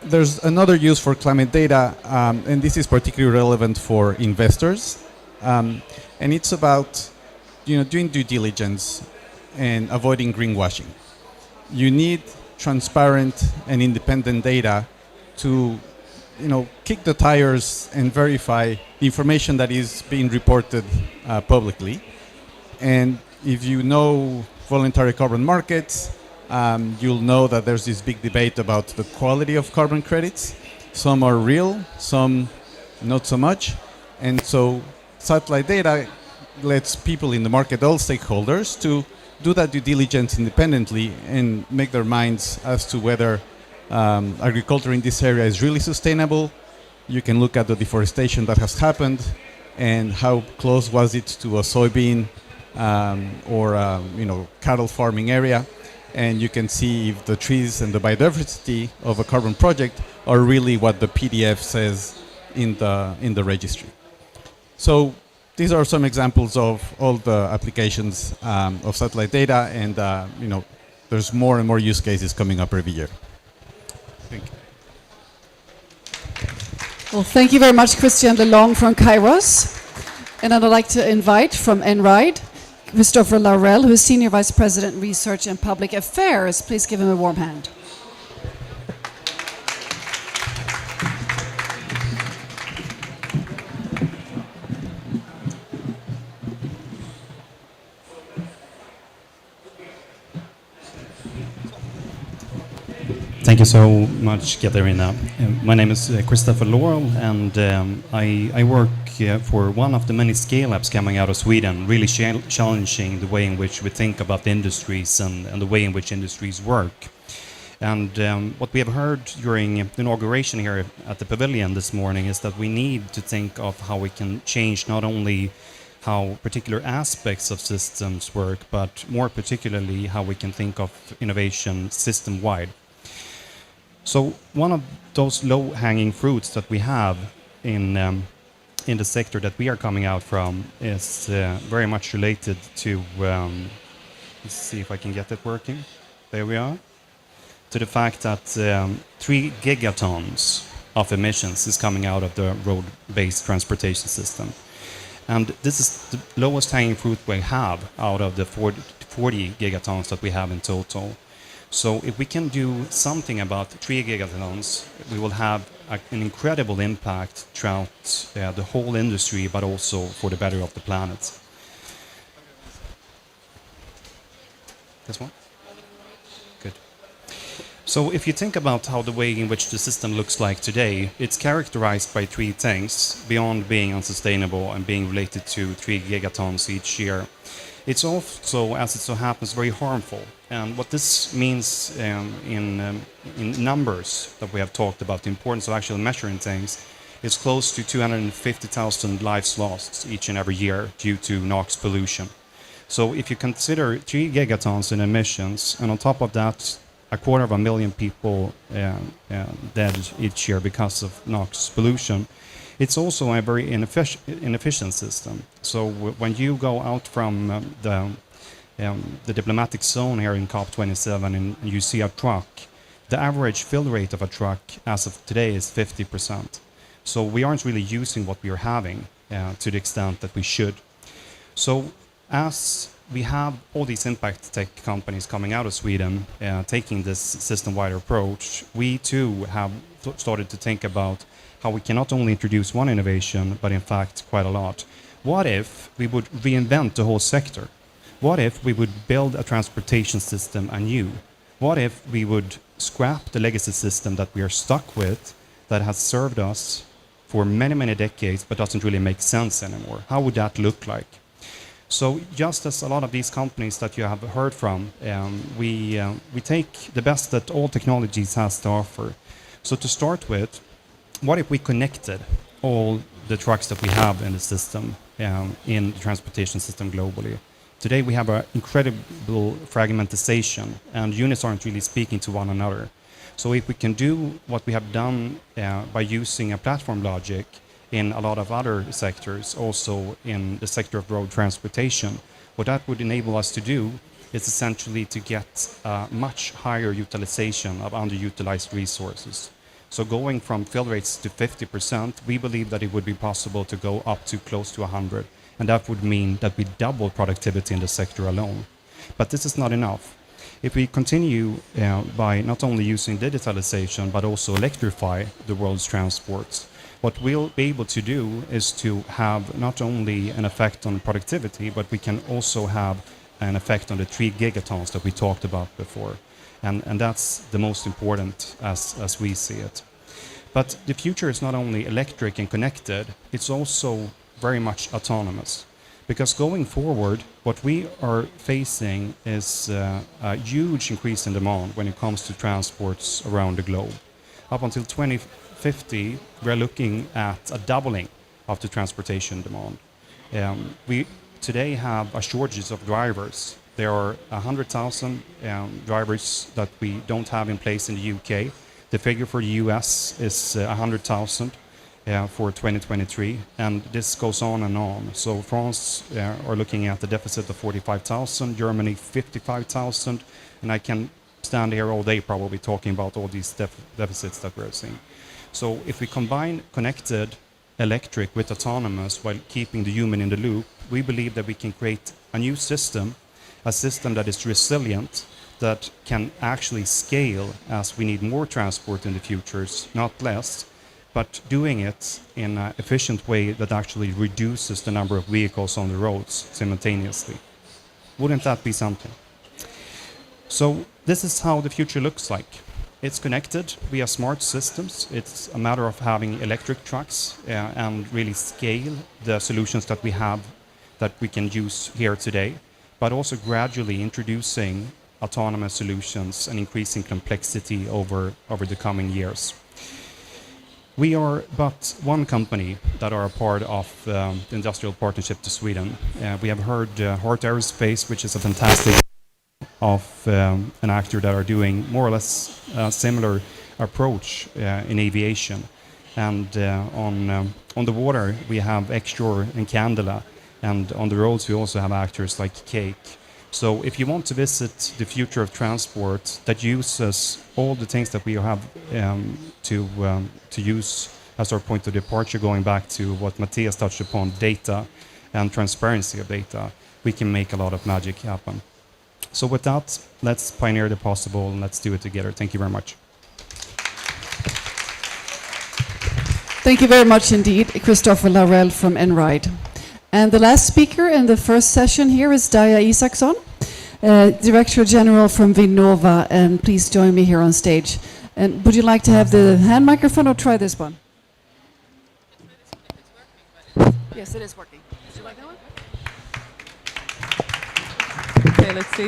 there's another use for climate data, and this is particularly relevant for investors. And it's about doing due diligence and avoiding greenwashing. You need transparent and independent data to kick the tires and verify the information that is being reported publicly. And if you know voluntary carbon markets, you'll know that there's this big debate about the quality of carbon credits. Some are real, some not so much. And so satellite data lets people in the market, all stakeholders, to do that due diligence independently and make their minds as to whether agriculture in this area is really sustainable. You can look at the deforestation that has happened. and how close was it to a soybean or cattle farming area, and you can see if the trees and the biodiversity of a carbon project are really what the PDF says in the registry. So these are some examples of all the applications of satellite data, and there's more and more use cases coming up every year. Thank you. Well, thank you very much, Christian DeLong from Kairos. And I'd like to invite from NRIDE, Christopher Laurel, who is Senior Vice President, Research and Public Affairs. Please give him a warm hand. Thank you so much, Katarina. My name is Christopher Laurel, and I work for one of the many scale-ups coming out of Sweden, really challenging the way in which we think about the industries and the way in which industries work. And what we have heard during the inauguration here at the pavilion this morning is that we need to think of how we can change not only how particular aspects of systems work, but more particularly how we can think of innovation system-wide. So one of those low-hanging fruits that we have in the sector that we are coming out from is very much related to, let's see if I can get it working. There we are. To the fact that 3 gigatons of emissions is coming out of the road-based transportation system. And this is the lowest hanging fruit we have out of the 40 gigatons that we have in total. So if we can do something about 3 gigatons, we will have an incredible impact throughout the whole industry, but also for the better of the planet. This one? Good. So if you think about how the way in which the system looks like today, it's characterized by 3 things beyond being unsustainable and being related to 3 gigatons each year. It's also, as it so happens, very harmful. And what this means in numbers that we have talked about, the importance of actually measuring things, is close to 250,000 lives lost each and every year due to NOx pollution. So if you consider 3 gigatons in emissions, and on top of that, 250,000 people dead each year because of NOx pollution, it's also a very inefficient system. So when you go out from the diplomatic zone here in COP27 and you see a truck, the average fill rate of a truck as of today is 50%. So we aren't really using what we are having to the extent that we should. So as we have all these impact tech companies coming out of Sweden taking this system-wide approach, we too have started to think about how we can not only introduce one innovation, but in fact quite a lot. What if we would reinvent the whole sector? What if we would build a transportation system anew? What if we would scrap the legacy system that we are stuck with, that has served us for many, many decades, but doesn't really make sense anymore? How would that look like? So just as a lot of these companies that you have heard from, we take the best that all technologies has to offer. So to start with, what if we connected all the trucks that we have in the system, in the transportation system globally? Today we have an incredible fragmentation, and units aren't really speaking to one another. So if we can do what we have done by using a platform logic in a lot of other sectors, also in the sector of road transportation, what that would enable us to do is essentially to get much higher utilization of underutilized resources. So going from fill rates to 50%, we believe that it would be possible to go up to close to 100. And that would mean that we double productivity in the sector alone. But this is not enough. If we continue by not only using digitalization, but also electrify the world's transports, what we'll be able to do is to have not only an effect on productivity, but we can also have an effect on the 3 gigatons that we talked about before. And that's the most important as we see it. But the future is not only electric and connected, it's also very much autonomous. Because going forward, what we are facing is a huge increase in demand when it comes to transports around the globe. Up until 2050, we're looking at a doubling of the transportation demand. We today have a shortage of drivers. There are 100,000 drivers that we don't have in place in the UK. The figure for the US is 100,000 for 2023, and this goes on and on. So France are looking at the deficit of 45,000, Germany 55,000, and I can stand here all day probably talking about all these deficits that we're seeing. So if we combine connected electric with autonomous while keeping the human in the loop, we believe that we can create a new system, a system that is resilient, that can actually scale as we need more transport in the futures, not less, but doing it in an efficient way that actually reduces the number of vehicles on the roads simultaneously. Wouldn't that be something? So this is how the future looks like. It's connected via smart systems. It's a matter of having electric trucks and really scale the solutions that we have that we can use here today, but also gradually introducing autonomous solutions and increasing complexity over the coming years. We are but one company that are a part of the Industrial Partnership to Sweden. We have heard Heart Aerospace, which is a fantastic of an actor that are doing more or less a similar approach in aviation. And on the water, we have Exshore and Candela. And on the roads, we also have actors like Cake. So if you want to visit the future of transport that uses all the things that we have to use as our point of departure, going back to what Matthias touched upon, data and transparency of data, we can make a lot of magic happen. So with that, let's pioneer the possible and let's do it together. Thank you very much. Thank you very much indeed, Christopher Larell from Enride. And the last speaker in the first session here is Daja Isaksson, Director General from Vinnova, and please join me here on stage. And would you like to have the hand microphone or try this one? Yes, it is working. Would you like that one? Okay, let's see.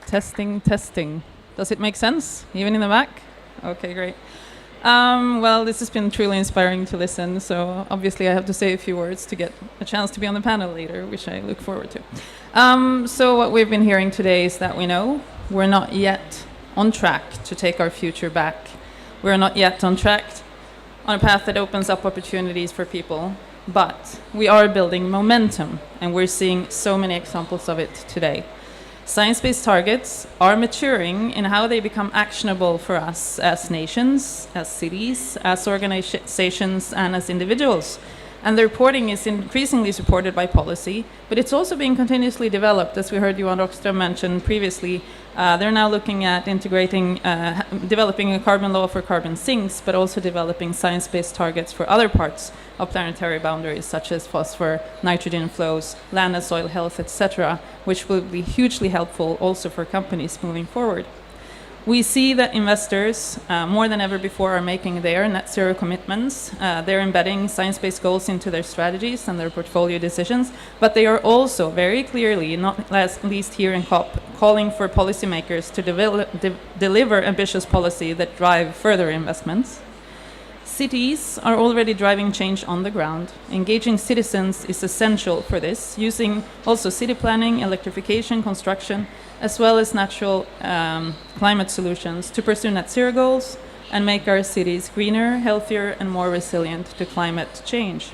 Testing, testing. Does it make sense, even in the back? Okay, great. Well, this has been truly inspiring to listen, so obviously I have to say a few words to get a chance to be on the panel later, which I look forward to. So what we've been hearing today is that we know we're not yet on track to take our future back. We're not yet on track on a path that opens up opportunities for people, but we are building momentum, and we're seeing so many examples of it today. Science-based targets are maturing in how they become actionable for us as nations, as cities, as organizations, and as individuals. And the reporting is increasingly supported by policy, but it's also being continuously developed. As we heard Johan Rockström mention previously, they're now looking at integrating, developing a carbon law for carbon sinks, but also developing science-based targets for other parts of planetary boundaries, such as phosphor, nitrogen flows, land and soil health, etc., which will be hugely helpful also for companies moving forward. We see that investors, more than ever before, are making their net zero commitments. They're embedding science-based goals into their strategies and their portfolio decisions, but they are also very clearly, not least here in COP, calling for policymakers to deliver ambitious policy that drive further investments. Cities are already driving change on the ground. Engaging citizens is essential for this, using also city planning, electrification, construction, as well as natural climate solutions to pursue net zero goals and make our cities greener, healthier, and more resilient to climate change.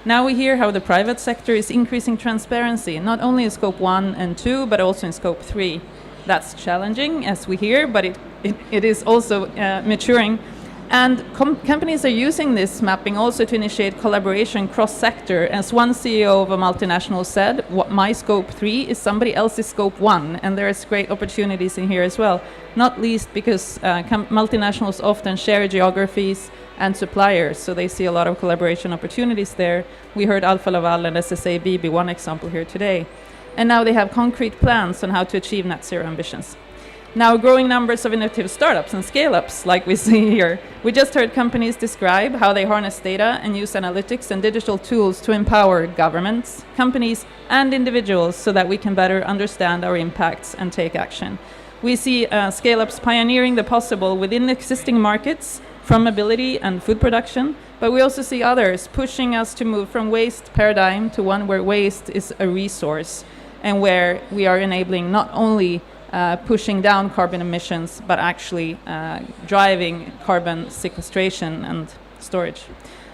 Now we hear how the private sector is increasing transparency, not only in scope 1 and 2, but also in scope 3. That's challenging, as we hear, but it is also maturing. And companies are using this mapping also to initiate collaboration cross-sector. As one CEO of a multinational said, my scope 3 is somebody else's scope 1, and there's great opportunities in here as well, not least because multinationals often share geographies and suppliers, so they see a lot of collaboration opportunities there. We heard Alfa Laval and SSAB be one example here today. And now they have concrete plans on how to achieve net zero ambitions. Now, growing numbers of innovative startups and scale-ups, like we see here. We just heard companies describe how they harness data and use analytics and digital tools to empower governments, companies, and individuals so that we can better understand our impacts and take action. We see scale-ups pioneering the possible within existing markets from mobility and food production, but we also see others pushing us to move from waste paradigm to one where waste is a resource and where we are enabling not only pushing down carbon emissions, but actually driving carbon sequestration and storage.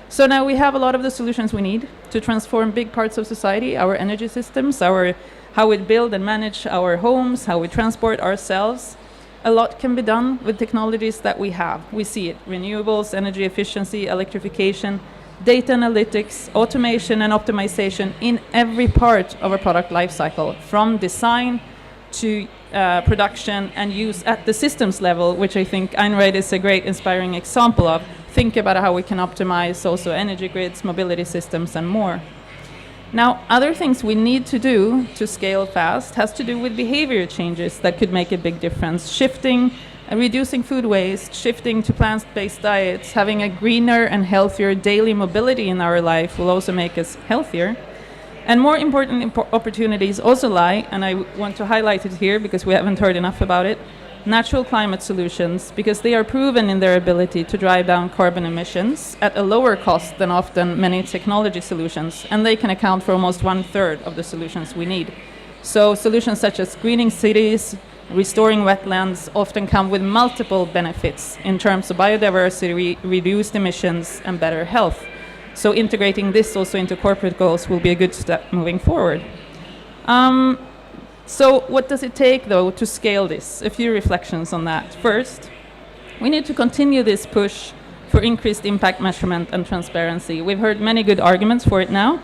So now we have a lot of the solutions we need to transform big parts of society, our energy systems, how we build and manage our homes, how we transport ourselves. A lot can be done with technologies that we have. We see it: renewables, energy efficiency, electrification, data analytics, automation and optimization in every part of our product lifecycle, from design to production and use at the systems level, which I think Einride is a great inspiring example of. Think about how we can optimize also energy grids, mobility systems, and more. Now, other things we need to do to scale fast has to do with behavior changes that could make a big difference. Shifting, reducing food waste, shifting to plant-based diets, having a greener and healthier daily mobility in our life will also make us healthier. And more important opportunities also lie, and I want to highlight it here because we haven't heard enough about it, natural climate solutions, because they are proven in their ability to drive down carbon emissions at a lower cost than often many technology solutions, and they can account for almost 1/3 of the solutions we need. So solutions such as greening cities, restoring wetlands often come with multiple benefits in terms of biodiversity, reduced emissions, and better health. So integrating this also into corporate goals will be a good step moving forward. So what does it take, though, to scale this? A few reflections on that. First, we need to continue this push for increased impact measurement and transparency. We've heard many good arguments for it now,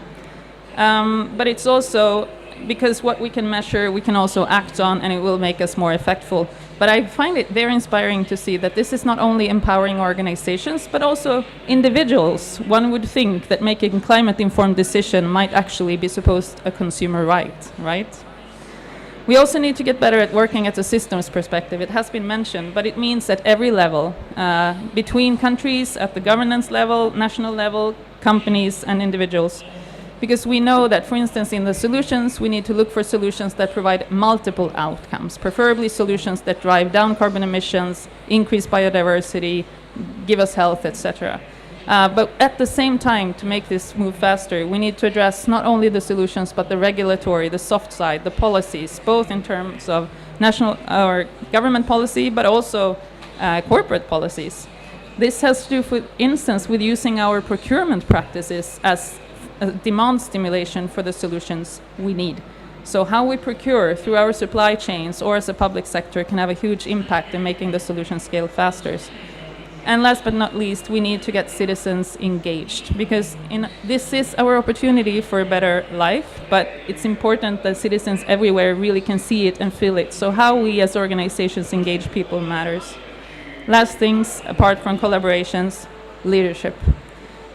but it's also because what we can measure, we can also act on, and it will make us more effectful. But I find it very inspiring to see that this is not only empowering organizations, but also individuals. One would think that making climate-informed decision might actually be supposed a consumer right? We also need to get better at working at a systems perspective. It has been mentioned, but it means at every level, between countries, at the governance level, national level, companies and individuals. Because we know that, for instance, in the solutions, we need to look for solutions that provide multiple outcomes, preferably solutions that drive down carbon emissions, increase biodiversity, give us health, etc. But at the same time, to make this move faster, we need to address not only the solutions, but the regulatory, the soft side, the policies, both in terms of national or government policy, but also corporate policies. This has to do, for instance, with using our procurement practices as a demand stimulation for the solutions we need. So how we procure through our supply chains or as a public sector can have a huge impact in making the solution scale faster. And last but not least, we need to get citizens engaged, because this is our opportunity for a better life, but it's important that citizens everywhere really can see it and feel it. So how we as organizations engage people matters. Last things, apart from collaborations, leadership.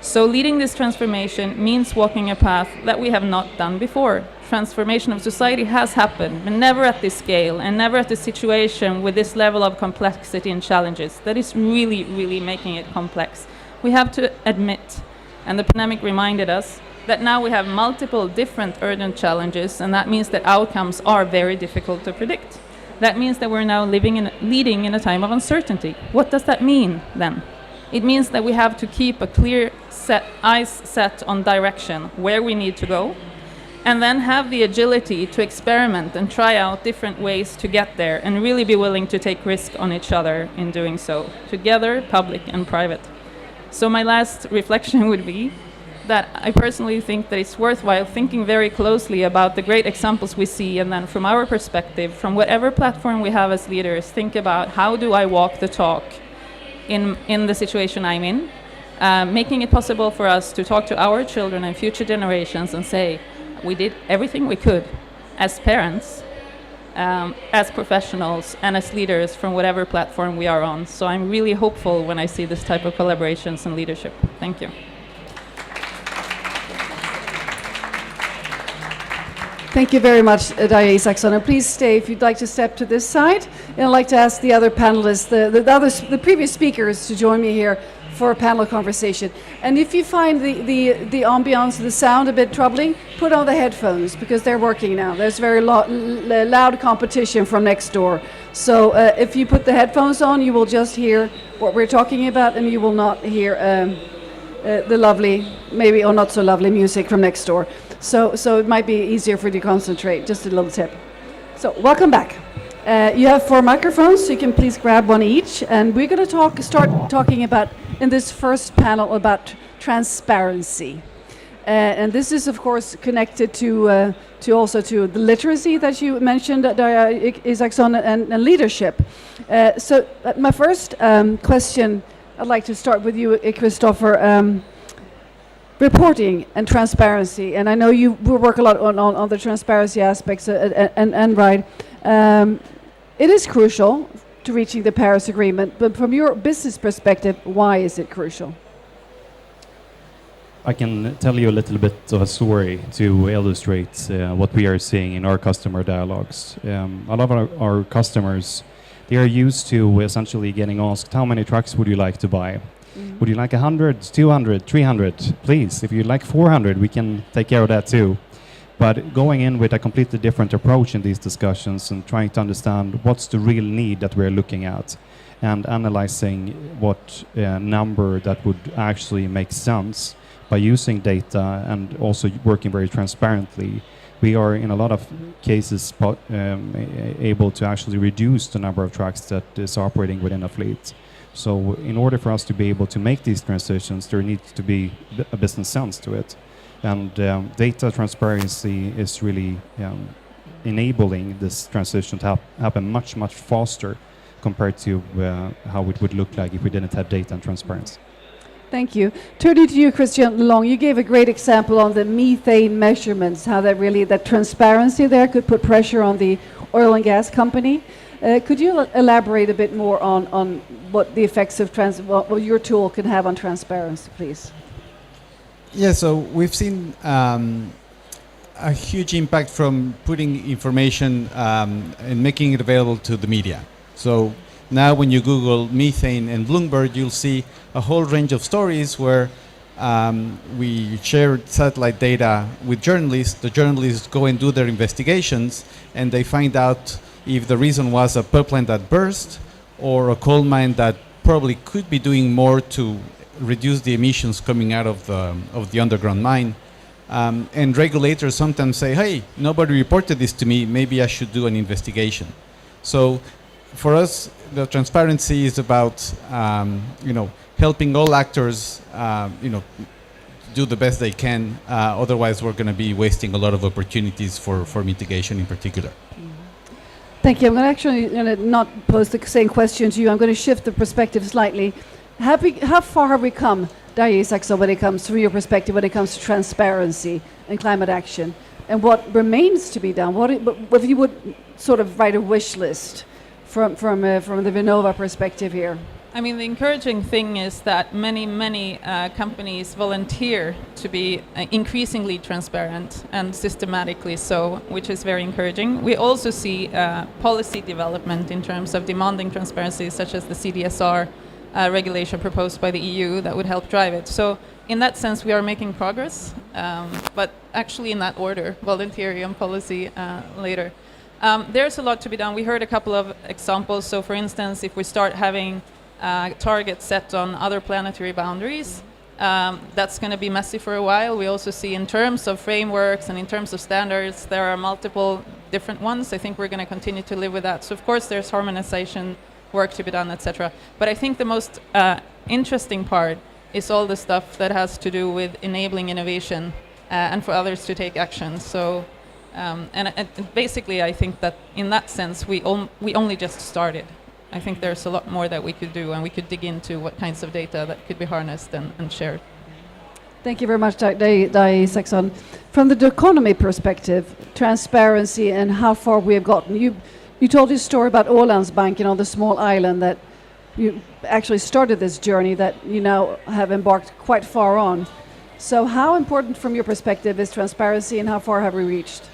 So leading this transformation means walking a path that we have not done before. Transformation of society has happened, but never at this scale and never at this situation with this level of complexity and challenges. That is really, really making it complex. We have to admit, and the pandemic reminded us, that now we have multiple different urgent challenges, and that means that outcomes are very difficult to predict. That means that we're now leading in a time of uncertainty. What does that mean then? It means that we have to keep a clear eyes set on direction, where we need to go, and then have the agility to experiment and try out different ways to get there, and really be willing to take risk on each other in doing so, together, public and private. So my last reflection would be that I personally think that it's worthwhile thinking very closely about the great examples we see, and then from our perspective, from whatever platform we have as leaders, think about how do I walk the talk in the situation I'm in, making it possible for us to talk to our children and future generations and say, we did everything we could as parents, as professionals, and as leaders from whatever platform we are on. So I'm really hopeful when I see this type of collaborations and leadership. Thank you. Thank you very much, Daria Isaksson. And please stay if you'd like to step to this side. And I'd like to ask the other panelists, the previous speakers, to join me here for a panel conversation. And if you find the ambiance, the sound a bit troubling, put on the headphones because they're working now. There's very loud competition from next door. So if you put the headphones on, you will just hear what we're talking about, and you will not hear the lovely, maybe or not so lovely music from next door. So it might be easier for you to concentrate. Just a little tip. So welcome back. You have 4 microphones, so you can please grab one each. And we're going to start talking about, in this first panel, about transparency. And this is, of course, connected to also to the literacy that you mentioned, Isaacson, and leadership. So my first question, I'd like to start with you, Christopher. Reporting and transparency, and I know you will work a lot on the transparency aspects, and right. It is crucial to reaching the Paris Agreement, but from your business perspective, why is it crucial? I can tell you a little bit of a story to illustrate what we are seeing in our customer dialogues. A lot of our customers, they are used to essentially getting asked, how many trucks would you like to buy? Would you like 100, 200, 300? Please, if you'd like 400, we can take care of that too. But going in with a completely different approach in these discussions and trying to understand what's the real need that we're looking at and analyzing what number that would actually make sense by using data and also working very transparently, we are in a lot of cases able to actually reduce the number of trucks that is operating within a fleet. So in order for us to be able to make these transitions, there needs to be a business sense to it. And data transparency is really enabling this transition to happen much, much faster compared to how it would look like if we didn't have data and transparency. Thank you. Turning to you, Christian Long, you gave a great example on the methane measurements, how that transparency there could put pressure on the oil and gas company. Could you elaborate a bit more on what the effects of what your tool can have on transparency, please? Yeah, so we've seen a huge impact from putting information and making it available to the media. So now when you Google methane and Bloomberg, you'll see a whole range of stories where we share satellite data with journalists. The journalists go and do their investigations, and they find out if the reason was a pipeline that burst or a coal mine that probably could be doing more to reduce the emissions coming out of the underground mine. And regulators sometimes say, hey, nobody reported this to me, maybe I should do an investigation. So for us, the transparency is about helping all actors do the best they can. Otherwise, we're going to be wasting a lot of opportunities for mitigation in particular. Thank you. I'm going to not pose the same question to you. I'm going to shift the perspective slightly. How far have we come, Darja Isaacson, when it comes, from your perspective, when it comes to transparency and climate action? And what remains to be done? If you would sort of write a wish list from the Vinnova perspective here? I mean, the encouraging thing is that many companies volunteer to be increasingly transparent and systematically so, which is very encouraging. We also see policy development in terms of demanding transparency, such as the CDSR regulation proposed by the EU that would help drive it. So in that sense, we are making progress, but actually in that order, voluntary and policy later. There's a lot to be done. We heard a couple of examples. So for instance, if we start having targets set on other planetary boundaries, that's going to be messy for a while. We also see in terms of frameworks and in terms of standards, there are multiple different ones. I think we're going to continue to live with that. So of course there's harmonization work to be done, etc. But I think the most interesting part is all the stuff that has to do with enabling innovation and for others to take action. So and basically I think that in that sense we only just started. I think there's a lot more that we could do, and we could dig into what kinds of data that could be harnessed and shared. Thank you very much, Darja Isaacson. From the economy perspective, transparency and how far we have gotten. You told your story about Ålandsbanken on the small island that you actually started this journey that you now have embarked quite far on. So how important from your perspective is transparency, and how far have we reached?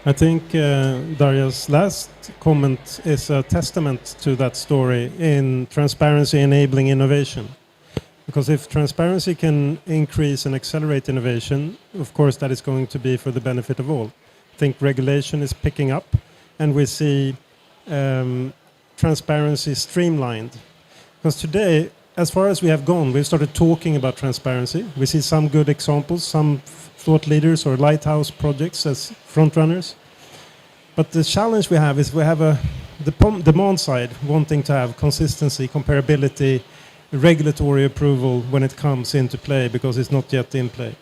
I think Darja's last comment is a testament to that story in transparency enabling innovation. Because if transparency can increase and accelerate innovation, of course that is going to be for the benefit of all. I think regulation is picking up, and we see transparency streamlined. Because today, as far as we have gone, we've started talking about transparency. We see some good examples, some thought leaders or lighthouse projects as front runners. But the challenge we have is we have the demand side wanting to have consistency, comparability, regulatory approval when it comes into play because it's not yet in play.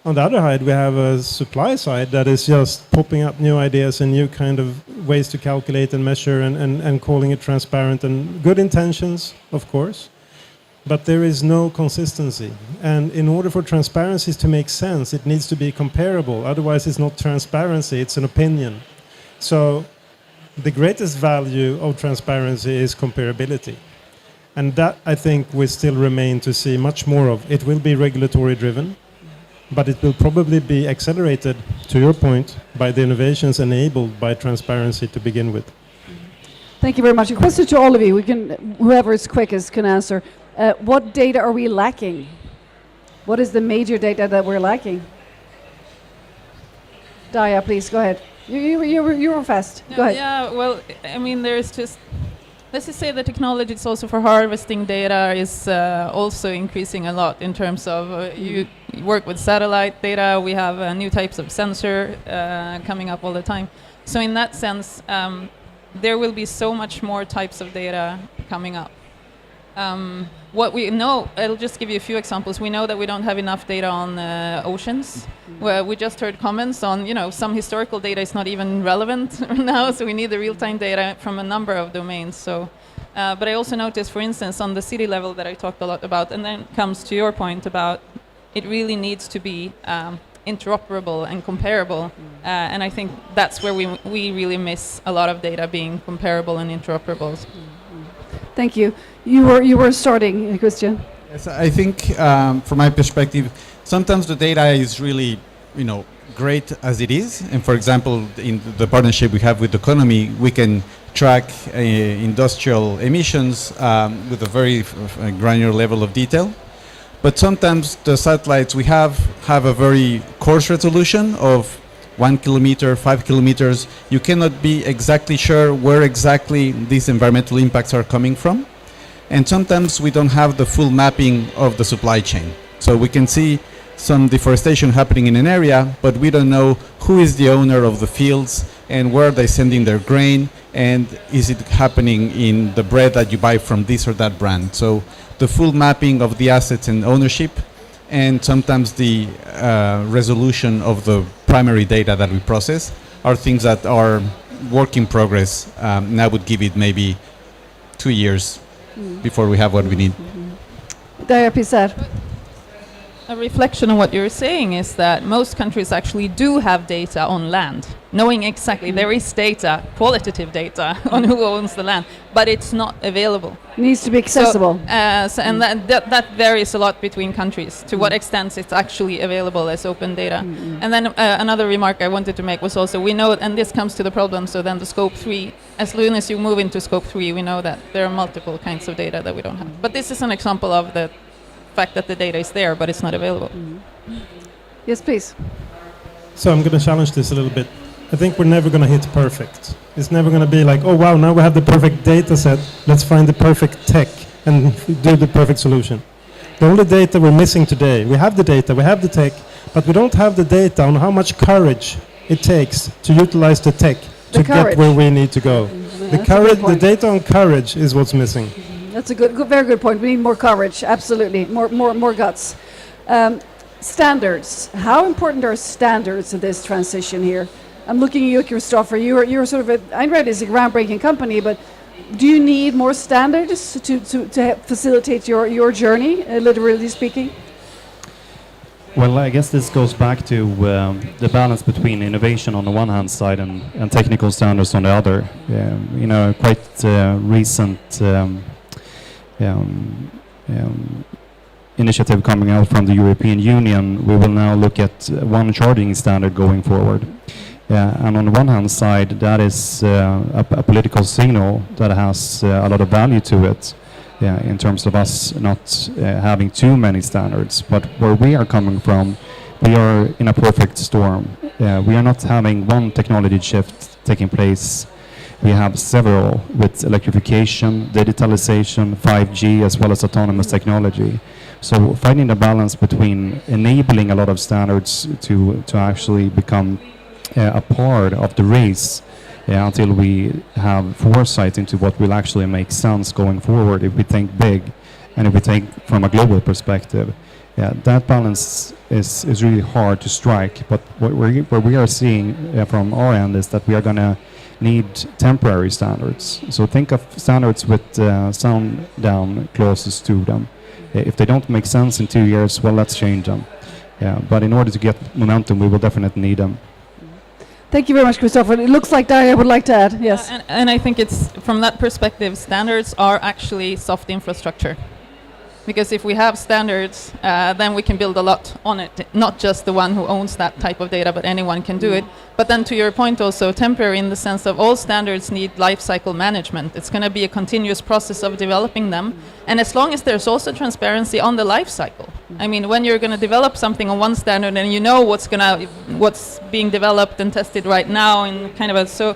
On the other side, we have a supply side that is just popping up new ideas and new kind of ways to calculate and measure and calling it transparent, and good intentions, of course, but there is no consistency. And in order for transparency to make sense, it needs to be comparable. Otherwise, it's not transparency, it's an opinion. So the greatest value of transparency is comparability. And that, I think, we still remain to see much more of. It will be regulatory driven, but it will probably be accelerated, to your point, by the innovations enabled by transparency to begin with. Thank you very much. A question to all of you. We can, whoever is quickest can answer. What data are we lacking? What is the major data that we're lacking? Daya, please, go ahead. You were fast. Go ahead. Yeah, well, I mean, there's just, let's just say the technology is also for harvesting data is also increasing a lot in terms of you work with satellite data. We have new types of sensor coming up all the time. So in that sense, there will be so much more types of data coming up. What we know, I'll just give you a few examples. We know that we don't have enough data on oceans. Well, we just heard comments on, some historical data is not even relevant now, so we need the real-time data from a number of domains. So, but I also noticed, for instance, on the city level that I talked a lot about, and then comes to your point about it really needs to be interoperable and comparable. And I think that's where we really miss a lot of data being comparable and interoperable. Thank you. You were starting, Christian. Yes, I think from my perspective, sometimes the data is really, great as it is. And for example, in the partnership we have with the economy, we can track industrial emissions with a very granular level of detail. But sometimes the satellites we have a very coarse resolution of 1 kilometer, 5 kilometers. You cannot be exactly sure where exactly these environmental impacts are coming from. And sometimes we don't have the full mapping of the supply chain. So we can see some deforestation happening in an area, but we don't know who is the owner of the fields and where they're sending their grain, and is it happening in the bread that you buy from this or that brand. So the full mapping of the assets and ownership, and sometimes the resolution of the primary data that we process are things that are work in progress. And I would give it maybe 2 years before we have what we need. Daya Pisar. A reflection on what you're saying is that most countries actually do have data on land, knowing exactly there is data, qualitative data on who owns the land, but it's not available. Needs to be accessible. And that varies a lot between countries, to what extent it's actually available as open data. And then another remark I wanted to make was also, we know, and this comes to the problem, so then the scope 3, as soon as you move into scope 3, we know that there are multiple kinds of data that we don't have. But this is an example of the fact that the data is there, but it's not available. Yes, please. So I'm going to challenge this a little bit. I think we're never going to hit perfect. It's never going to be like, oh wow, now we have the perfect data set, let's find the perfect tech and do the perfect solution. The only data we're missing today, we have the data, we have the tech, but we don't have the data on how much courage it takes to utilize the tech to get where we need to go. The courage, the data on courage is what's missing. That's a very good point. We need more courage, absolutely, more guts. Standards. How important are standards in this transition here? I'm looking at you, Christopher. You're sort of Einrad is a groundbreaking company, but do you need more standards to facilitate your journey, literally speaking? Well, I guess this goes back to the balance between innovation on the one hand side and technical standards on the other. Quite recent initiative coming out from the European Union, we will now look at one charging standard going forward. And on the one hand side, that is a political signal that has a lot of value to it. in terms of us not having too many standards. But where we are coming from, we are in a perfect storm. We are not having one technology shift taking place. We have several with electrification, digitalization, 5G, as well as autonomous technology. So finding the balance between enabling a lot of standards to actually become a part of the race until we have foresight into what will actually make sense going forward if we think big and if we think from a global perspective. That balance is really hard to strike, but what we are seeing from our end is that we are going to need temporary standards. So think of standards with sound down clauses to them. If they don't make sense in 2 years, well, let's change them. But in order to get momentum, we will definitely need them. Thank you very much, Christopher. It looks like Daria would like to add. Yes. And I think it's from that perspective, standards are actually soft infrastructure. Because if we have standards, then we can build a lot on it. Not just the one who owns that type of data, but anyone can do it. But then to your point also, temporary in the sense of all standards need life cycle management. It's going to be a continuous process of developing them. And as long as there's also transparency on the life cycle. I mean, when you're going to develop something on one standard and you know what's being developed and tested right now in kind of a, so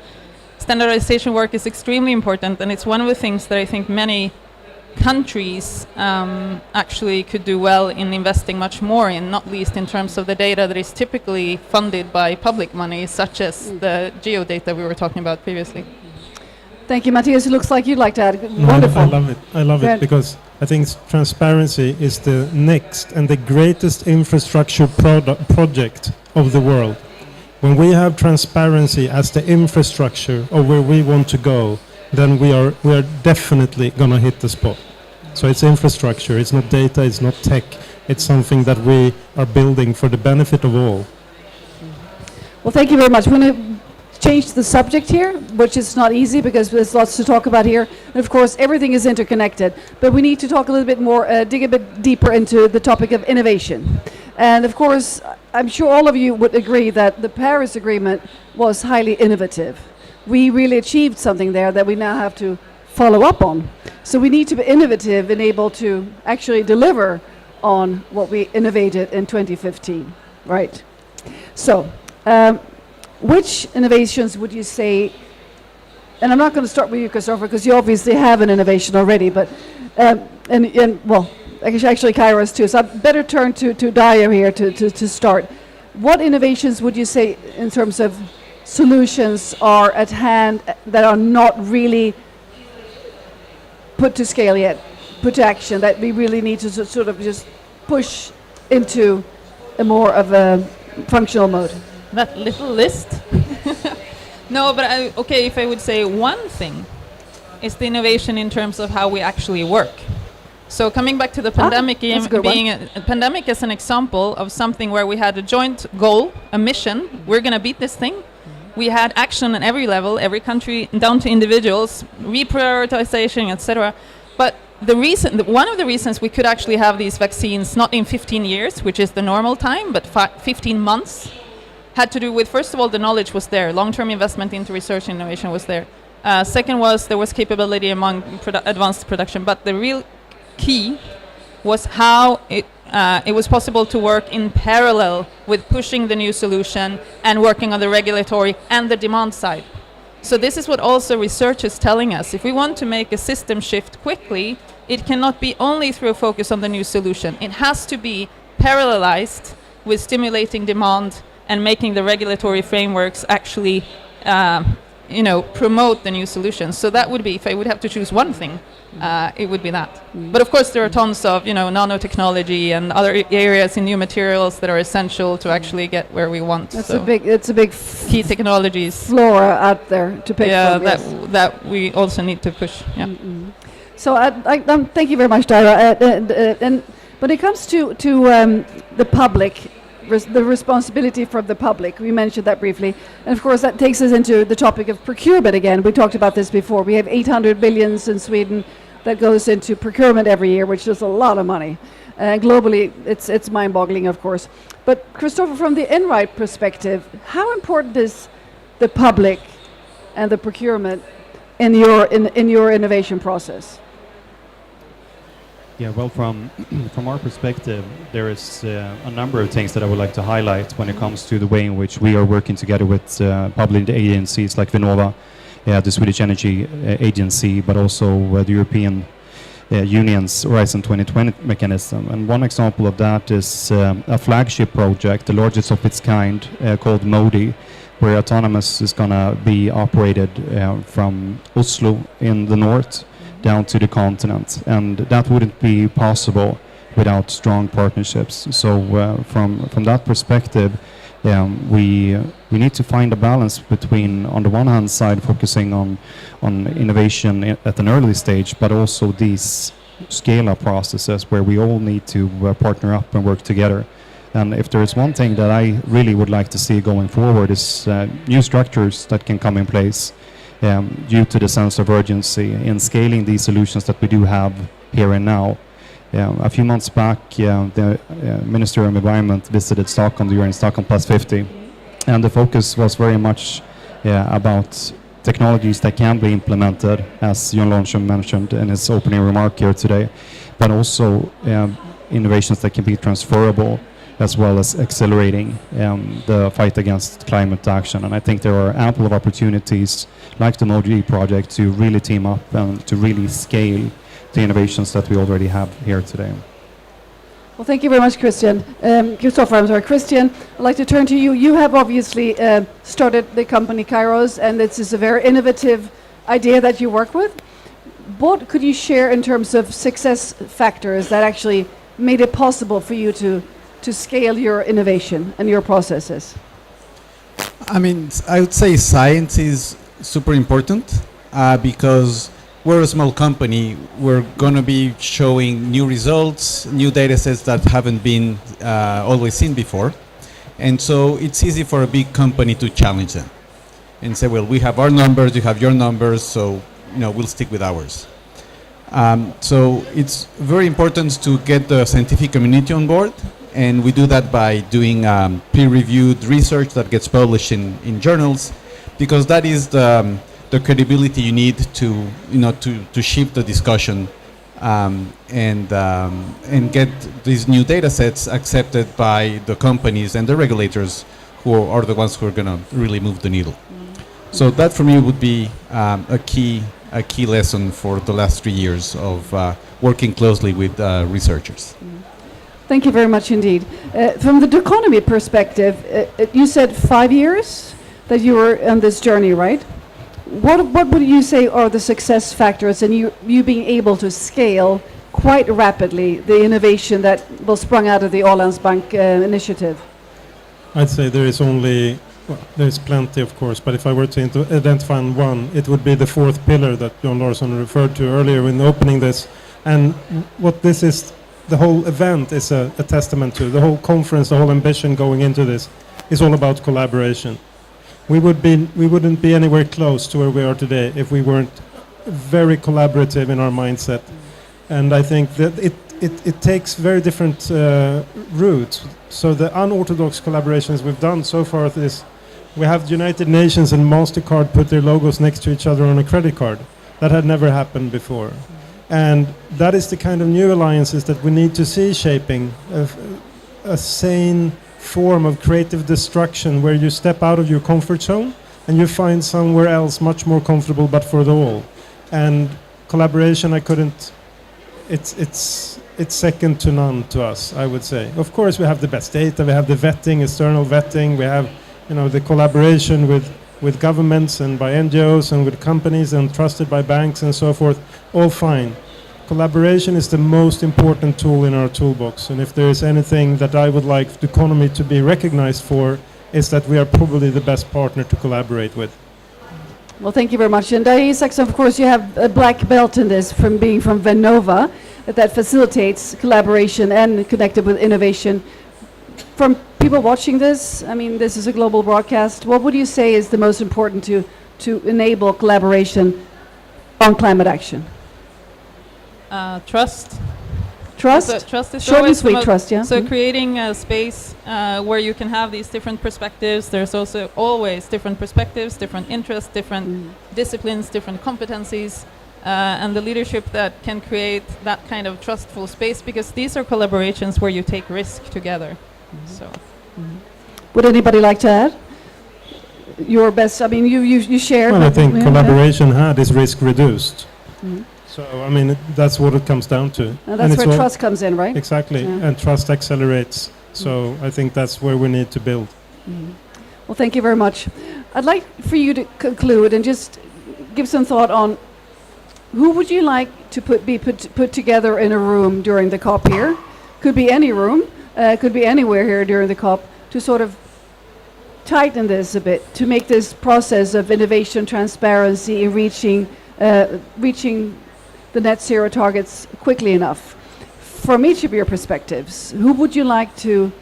standardization work is extremely important. And it's one of the things that I think many countries actually could do well in investing much more in, not least in terms of the data that is typically funded by public money, such as the geodata we were talking about previously. Thank you, Matthias. It looks like you'd like to add. No, Wonderful. I love it because I think transparency is the next and the greatest infrastructure project of the world. When we have transparency as the infrastructure of where we want to go, then we are definitely going to hit the spot. So it's infrastructure, it's not data, it's not tech, it's something that we are building for the benefit of all. Well, thank you very much. We're going to change the subject here, which is not easy because there's lots to talk about here. And of course, everything is interconnected. But we need to talk a little bit more, dig a bit deeper into the topic of innovation. And of course, I'm sure all of you would agree that the Paris Agreement was highly innovative. We really achieved something there that we now have to follow up on. So we need to be innovative and able to actually deliver on what we innovated in 2015, right? So, which innovations would you say, and I'm not going to start with you, Christopher, because you obviously have an innovation already, but, well, actually Kairos too, so I better turn to Daria here to start. What innovations would you say in terms of solutions are at hand that are not really put to scale yet, put to action, that we really need to sort of just push into a more of a functional mode? That little list. No, but okay, if I would say one thing, is the innovation in terms of how we actually work. So coming back to the pandemic, being a pandemic as an example of something where we had a joint goal, a mission, we're going to beat this thing. We had action at every level, every country, down to individuals, reprioritization, etc. But one of the reasons we could actually have these vaccines not in 15 years, which is the normal time, but 15 months, had to do with, first of all, the knowledge was there. Long-term investment into research and innovation was there. Second was there was capability among advanced production. But the real key was how it was possible to work in parallel with pushing the new solution and working on the regulatory and the demand side. So this is what also research is telling us. If we want to make a system shift quickly, it cannot be only through a focus on the new solution. It has to be parallelized with stimulating demand and making the regulatory frameworks actually promote the new solutions. So that would be, if I would have to choose one thing, it would be that. But of course there are tons of nanotechnology and other areas in new materials that are essential to actually get where we want. It's a big key technologies flora out there to pick from. Yeah, that we also need to push. Yeah. Mm-hmm. So thank you very much, Daira. And when it comes to the public, the responsibility for the public, we mentioned that briefly, and of course that takes us into the topic of procurement again. We talked about this before. We have 800 billion in Sweden that goes into procurement every year, which is a lot of money. Globally, it's mind-boggling, of course. But Christopher, from the Enright perspective, how important is the public and the procurement in your innovation process? Yeah, well, from from our perspective, there is a number of things that I would like to highlight when it comes to the way in which we are working together with public agencies like Vinnova, the Swedish Energy Agency, but also the European Union's Horizon 2020 mechanism. And one example of that is a flagship project, the largest of its kind, called MODI, where autonomous is going to be operated from Oslo in the north down to the continent, and that wouldn't be possible without strong partnerships. So from that perspective, we need to find a balance between, on the one hand side, focusing on innovation at an early stage, but also these scale-up processes where we all need to partner up and work together. And if there is one thing that I really would like to see going forward is new structures that can come in place due to the sense of urgency in scaling these solutions that we do have here and now. A few months back, the Minister of Environment visited Stockholm during Stockholm Plus 50, and the focus was very much about technologies that can be implemented, as Jon Larsson mentioned in his opening remark here today, but also innovations that can be transferable, as well as accelerating the fight against climate action. And I think there are ample of opportunities like the MODI project to really team up and to really scale the innovations that we already have here today. Well, thank you very much, Christian. Christopher, I'm sorry, Christian, I'd like to turn to you. You have obviously started the company Kairos, and this is a very innovative idea that you work with. What could you share in terms of success factors that actually made it possible for you to scale your innovation and your processes? I mean, I would say science is super important because we're a small company. We're going to be showing new results, new data sets that haven't been always seen before. And so it's easy for a big company to challenge them and say, well, we have our numbers, you have your numbers, so we'll stick with ours. So it's very important to get the scientific community on board. And we do that by doing peer-reviewed research that gets published in journals, because that is the credibility you need to shape the discussion and get these new data sets accepted by the companies and the regulators, who are the ones who are going to really move the needle. So that for me would be a key lesson for the last 3 years of working closely with researchers. Thank you very much indeed. From the economy perspective, you said 5 years that you were on this journey, right? What would you say are the success factors in you being able to scale quite rapidly the innovation that was sprung out of the Ålandsbank initiative? I'd say there's plenty, of course, but if I were to identify one, it would be the fourth pillar that Jon Larsson referred to earlier in opening this. And what this is, the whole event is a testament to, the whole conference, the whole ambition going into this is all about collaboration. We wouldn't be anywhere close to where we are today if we weren't very collaborative in our mindset. And I think that it takes very different routes. So the unorthodox collaborations we've done so far is we have United Nations and MasterCard put their logos next to each other on a credit card. That had never happened before. And that is the kind of new alliances that we need to see shaping a sane form of creative destruction, where you step out of your comfort zone and you find somewhere else much more comfortable, but for the all. And collaboration, it's second to none to us, I would say. Of course, we have the best data, we have the vetting, external vetting, we have the collaboration with governments and by NGOs and with companies and trusted by banks and so forth, all fine. Collaboration is the most important tool in our toolbox, and if there is anything that I would like the economy to be recognized for, is that we are probably the best partner to collaborate with. Well, thank you very much. And Isaacson, of course, you have a black belt in this from being from Vinnova that facilitates collaboration and connected with innovation. From people watching this, I mean, this is a global broadcast. What would you say is the most important to enable collaboration on climate action? Trust. Trust? So trust is short and always sweet trust, yeah. So creating a space where you can have these different perspectives. There's also always different perspectives, different interests, different disciplines, different competencies. and the leadership that can create that kind of trustful space, because these are collaborations where you take risk together. So, Would anybody like to add? Your best, I mean, you shared. Well, I but- think yeah, collaboration had is risk reduced. Mhm. So, I mean, that's what it comes down to. And that's it's where what- trust comes in, right? Exactly, Yeah. and trust accelerates. So I think that's where we need to build. Well, thank you very much. I'd like for you to conclude and just give some thought on who would you like to put together in a room during the COP here? Could be any room, could be anywhere here during the COP, to sort of tighten this a bit, to make this process of innovation, transparency, and reaching the net zero targets quickly enough. From each of your perspectives, who would you like to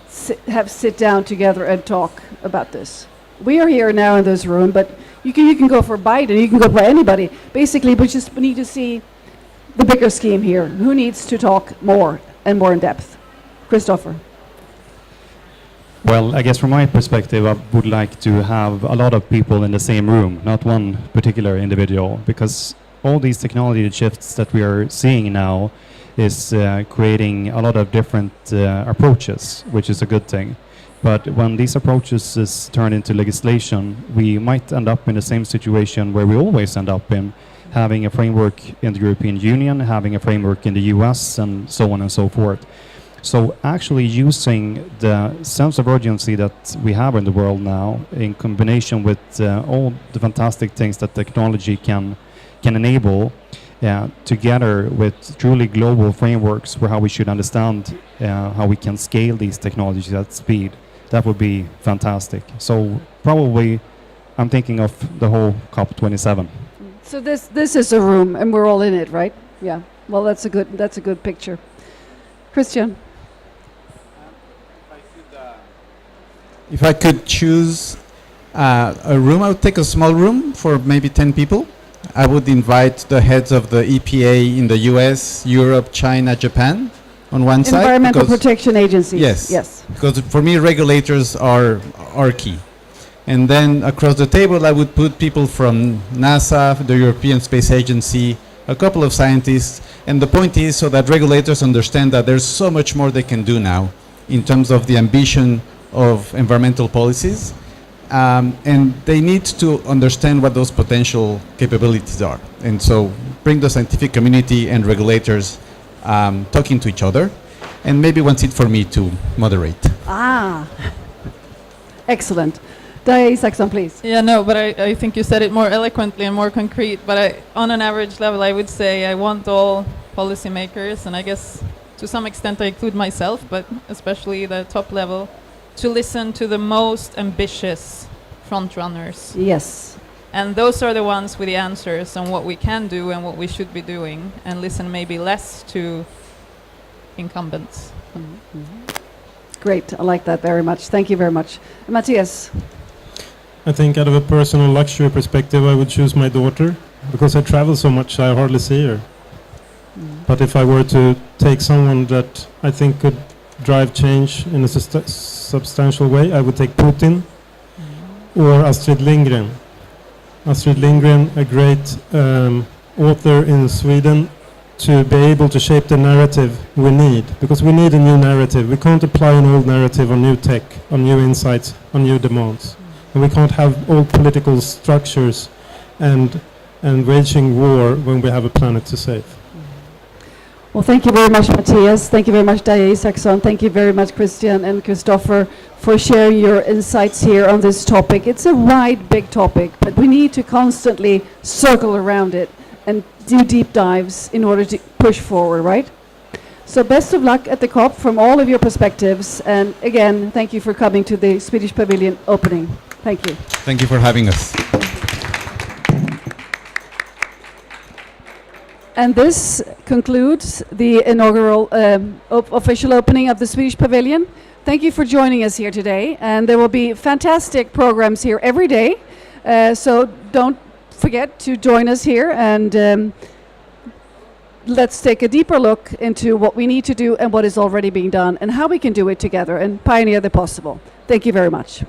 sit down together and talk about this? We are here now in this room, but you can go for Biden, you can go for anybody. Basically, we just need to see the bigger scheme here. Who needs to talk more and more in depth? Christopher. Well, I guess from my perspective, I would like to have a lot of people in the same room, not one particular individual, because all these technology shifts that we are seeing now is creating a lot of different approaches, which is a good thing. But when these approaches is turned into legislation, we might end up in the same situation where we always end up in, having a framework in the European Union, having a framework in the US, and so on and so forth. So actually using the sense of urgency that we have in the world now, in combination with all the fantastic things that technology can enable, together with truly global frameworks for how we should understand how we can scale these technologies at speed, that would be fantastic. So probably I'm thinking of the whole COP27. So this is a room, and we're all in it, right? Yeah. Well, that's a good picture. Christian. If I could choose a room, I would take a small room for maybe 10 people. I would invite the heads of the EPA in the US, Europe, China, Japan on one side. Environmental Protection Agency. Yes. Yes. Because for me, regulators are key. And then across the table, I would put people from NASA, the European Space Agency, a couple of scientists. And the point is so that regulators understand that there's so much more they can do now in terms of the ambition of environmental policies. And they need to understand what those potential capabilities are. And so bring the scientific community and regulators talking to each other. And maybe one seat for me to moderate. Ah. Excellent. Daya Isaacson, please. yeah, no, but I think you said it more eloquently and more concrete. But on an average level, I would say I want all policymakers, and I guess to some extent I include myself, but especially the top level, to listen to the most ambitious front runners. Yes. And those are the ones with the answers on what we can do and what we should be doing, and listen maybe less to incumbents. Great. I like that very much. Thank you very much. Matthias. I think out of a personal luxury perspective, I would choose my daughter, because I travel so much I hardly see her. But if I were to take someone that I think could drive change in a substantial way, I would take Putin or Astrid Lindgren. Astrid Lindgren, a great author in Sweden, to be able to shape the narrative we need, because we need a new narrative. We can't apply an old narrative on new tech, on new insights, on new demands. And we can't have old political structures and waging war when we have a planet to save. Well, thank you very much, Matthias. Thank you very much, Daya Isaacson. Thank you very much, Christian and Christopher, for sharing your insights here on this topic. It's a wide, big topic, but we need to constantly circle around it and do deep dives in order to push forward, right? So best of luck at the COP from all of your perspectives. And again, thank you for coming to the Swedish Pavilion opening. Thank you. Thank you for having us. And this concludes the inaugural official opening of the Swedish Pavilion. Thank you for joining us here today. And there will be fantastic programs here every day. So don't forget to join us here, and let's take a deeper look into what we need to do and what is already being done and how we can do it together and pioneer the possible. Thank you very much.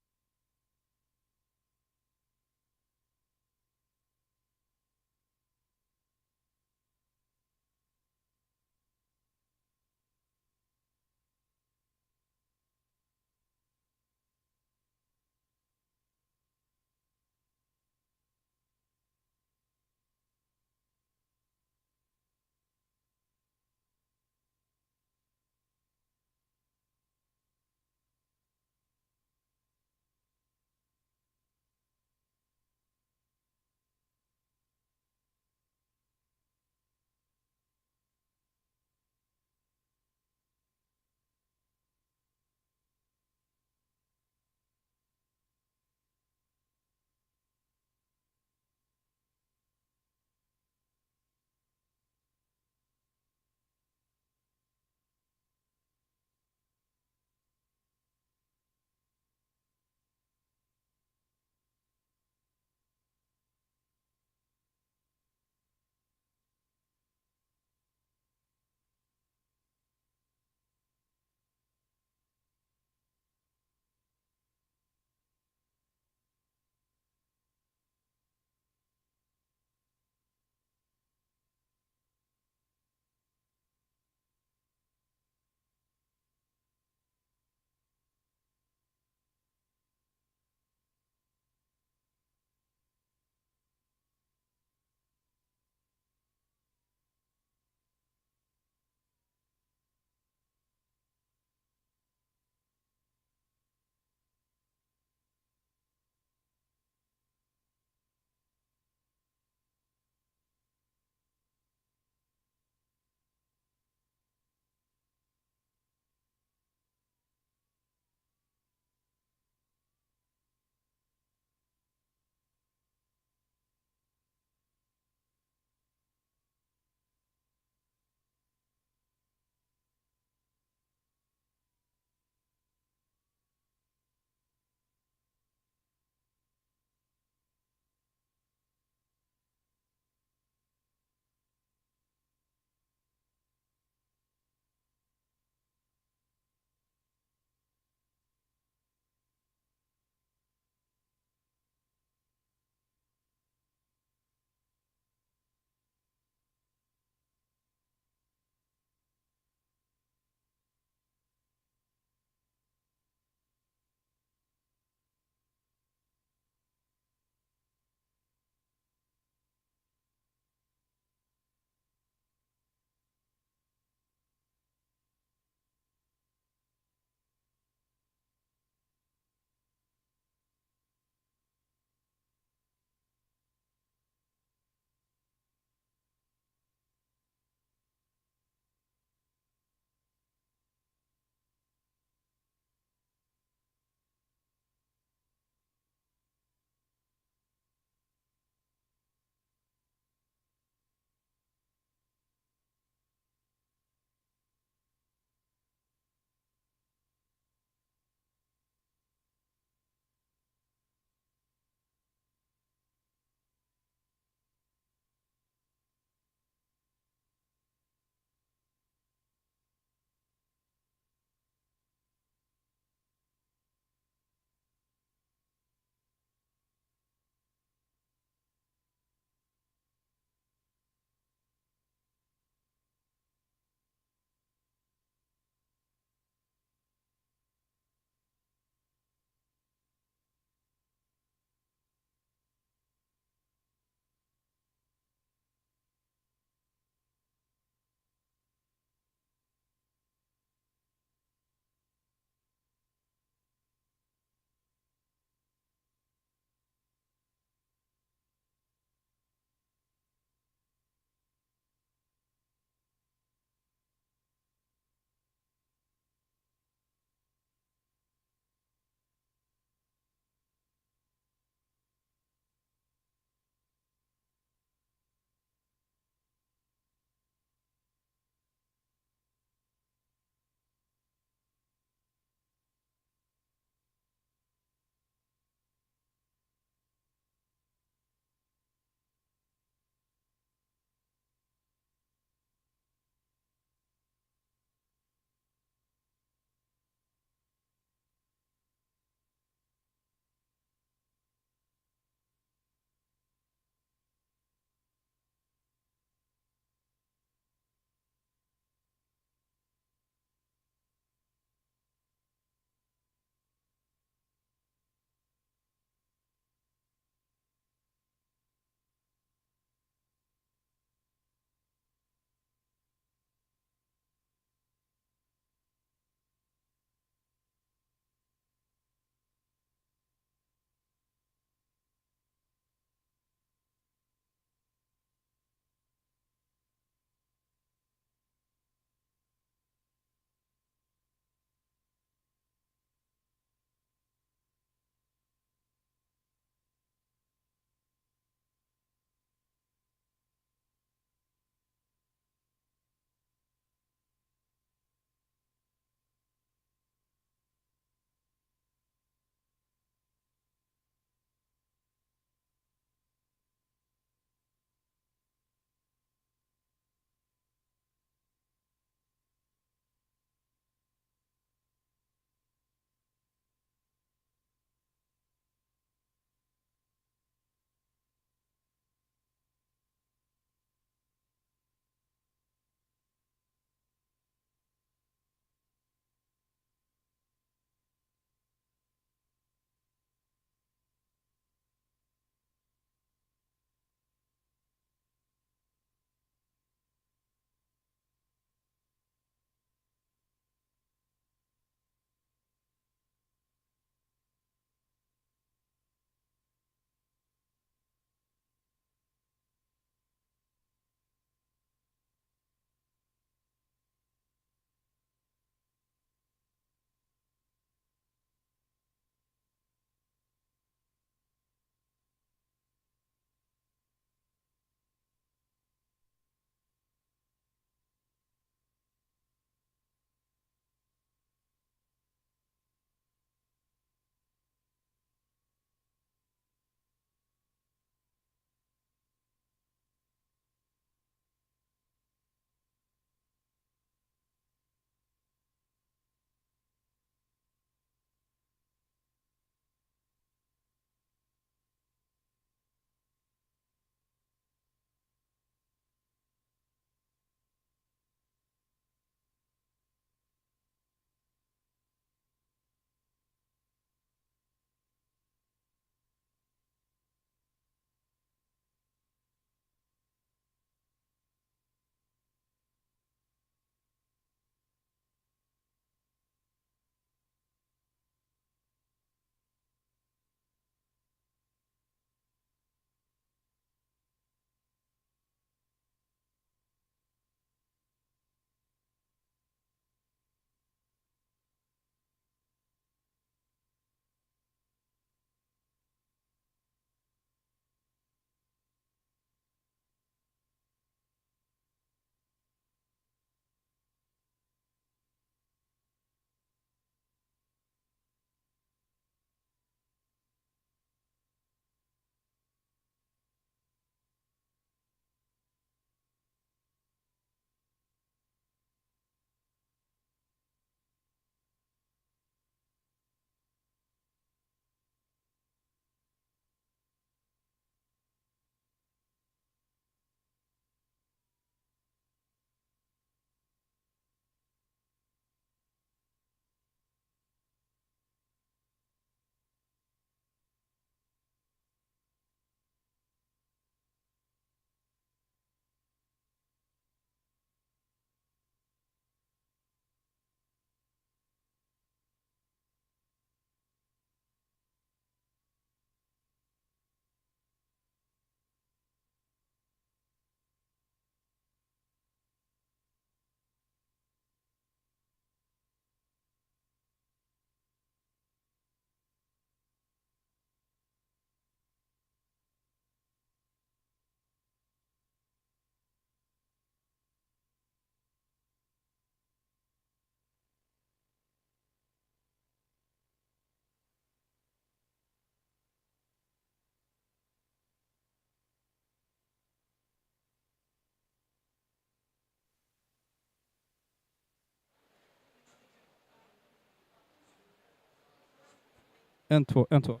En, två, en, två.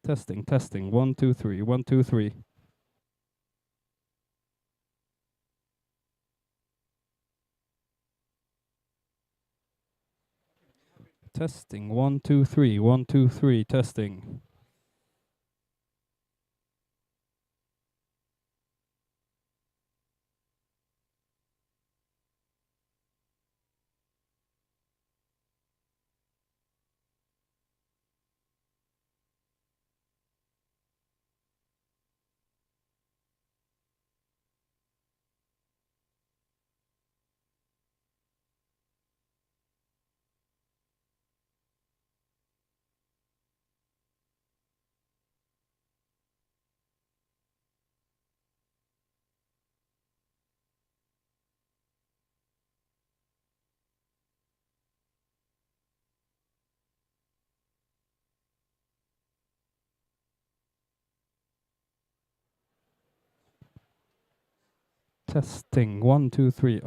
Testing, testing. 1, 2, 3. 1, 2, 3. Testing. 1, 2, 3. 1, 2, 3. Testing. Testing. 1, 2, 3.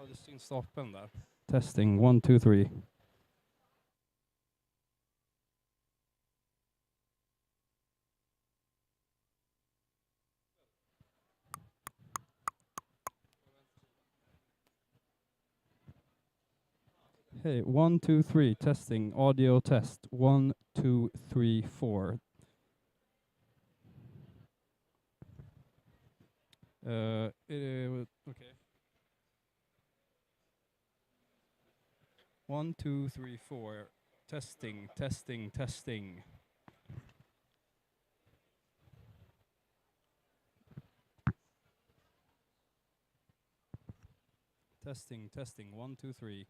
Det syns stapeln där. Testing. 1, 2, 3. Hey, 1, 2, 3. Testing. Audio test. 1, 2, 3, 4. Okay. 1, 2, 3, 4. Testing, testing, testing. Testing, testing. 1, 2, 3.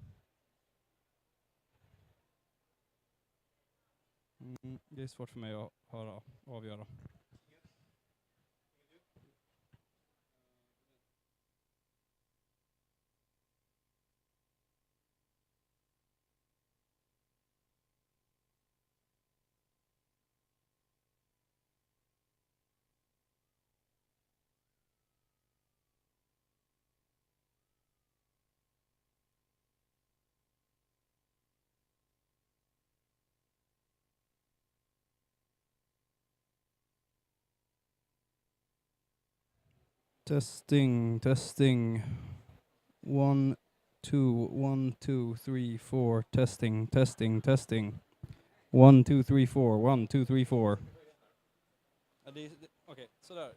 Det är svårt för mig att höra, avgöra. Testing, testing. 1, 2, 1, 2, 3, 4. Testing, testing, testing. 1, 2, 3, 4. 1, 2, 3, 4. Okej, sådär.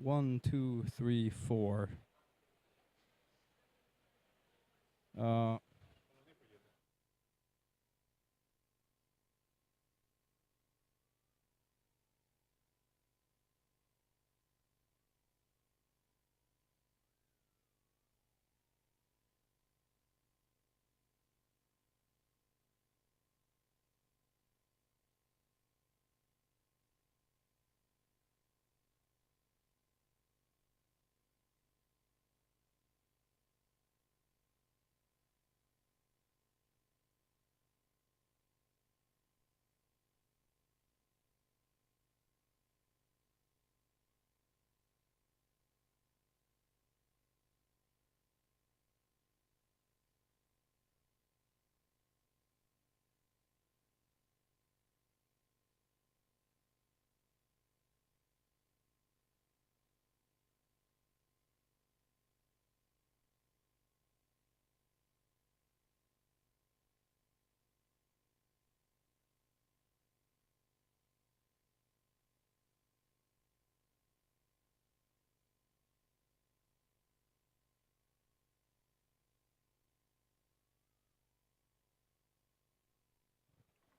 1, 2, 3, 4.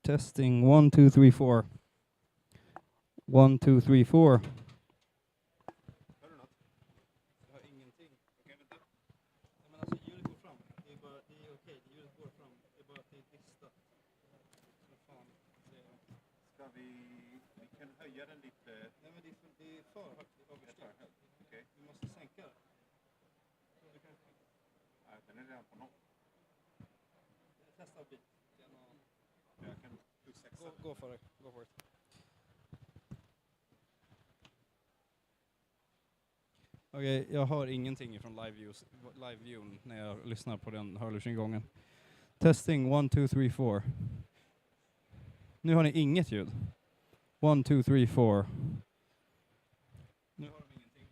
Testing. 1, 2, 3, 4. 1, 2, 3, 4. Vi kan höja den lite. Nej, men det är för högt. Vi måste sänka det. Go for it. Go for it. Okej, jag hör ingenting från live-viewn när jag lyssnar på den hörlursingången. Testing 1, 2, 3, 4. Nu har ni inget ljud. 1, 2, 3, 4. Nu har de ingenting.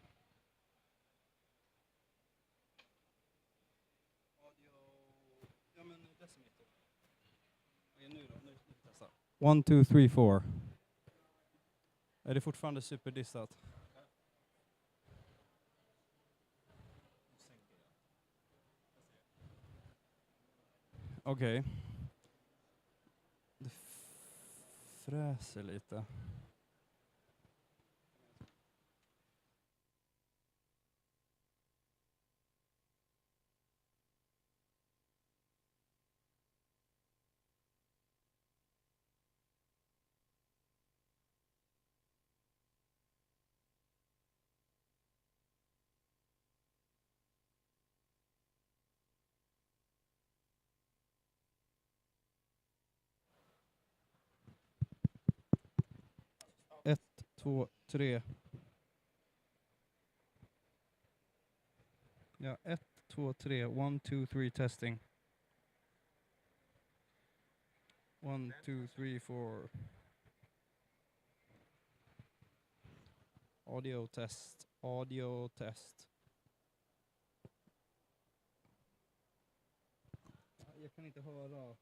Audio... Ja men decimeter. Okej, nu då. Nu testar. 1, 2, 3, 4. Är det fortfarande superdissat? Okej. Det fräser lite. Ett, två, tre. Ja, 1, 2, 3. 1, 2, 3 testing. 1, 2, 3, 4. Audio test. Audio test. Jag kan inte höra.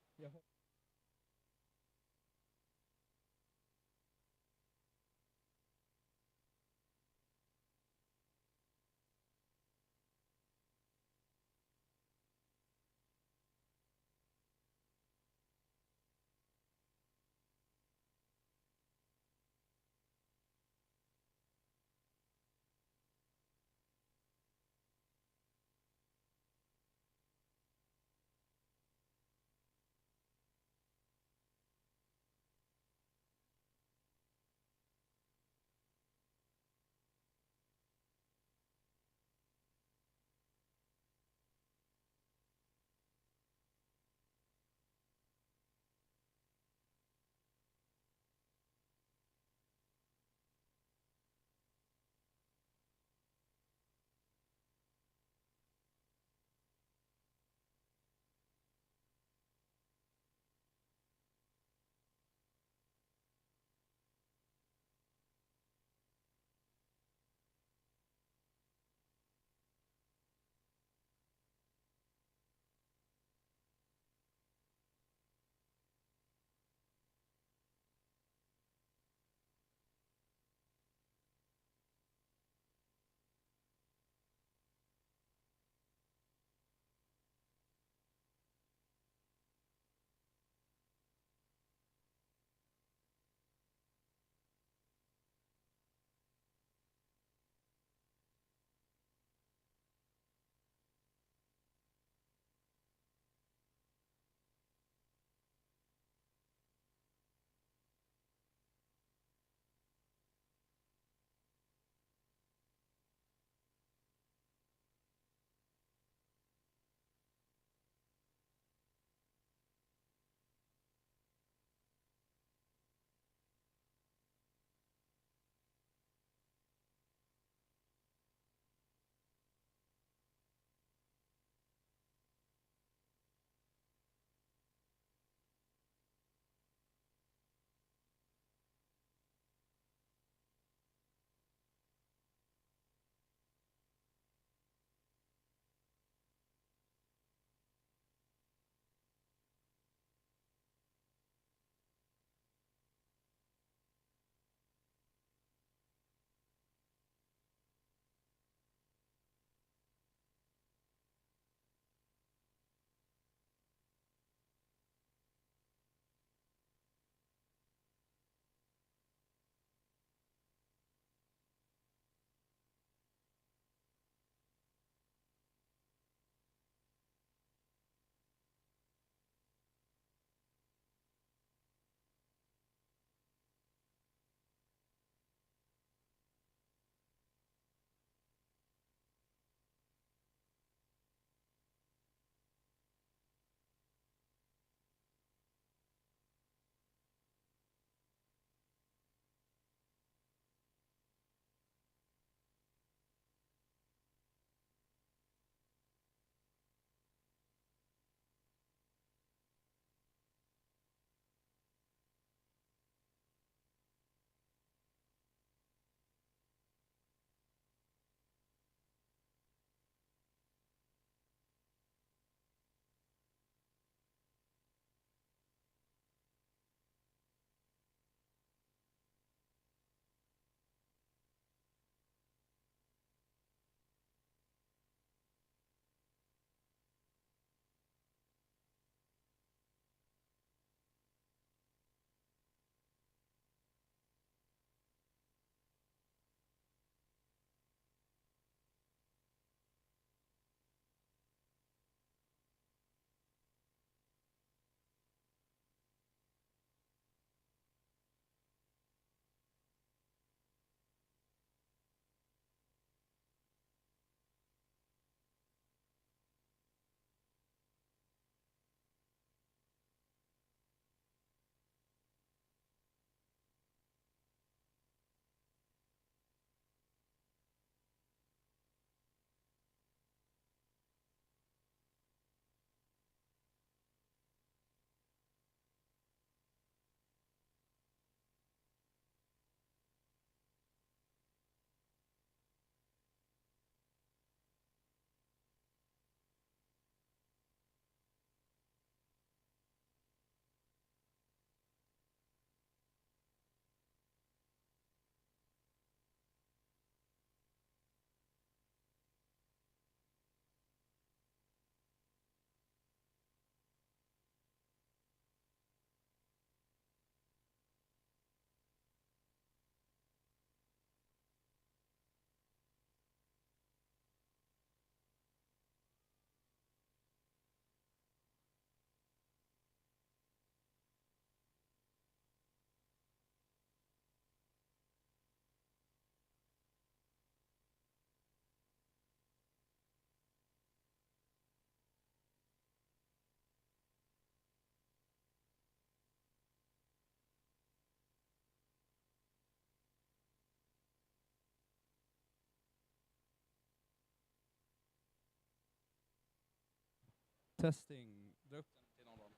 Testing. Dra upp den till någon.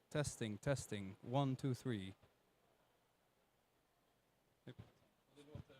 Testing, testing. 1, 2, 3. Det låter...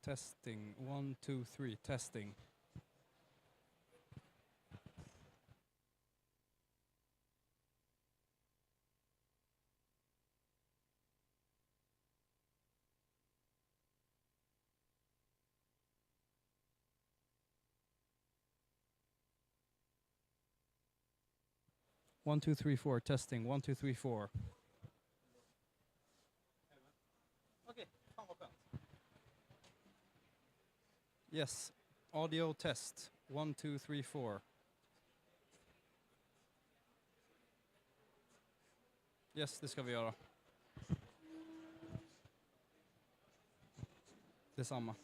Testing. 1, 2, 3. Testing. One, two, three, four. Testing. 1, 2, 3, 4. Okay. Fan vad skönt. Yes. Audio test. 1, 2, 3, 4. Yes, det ska vi göra. Detsamma.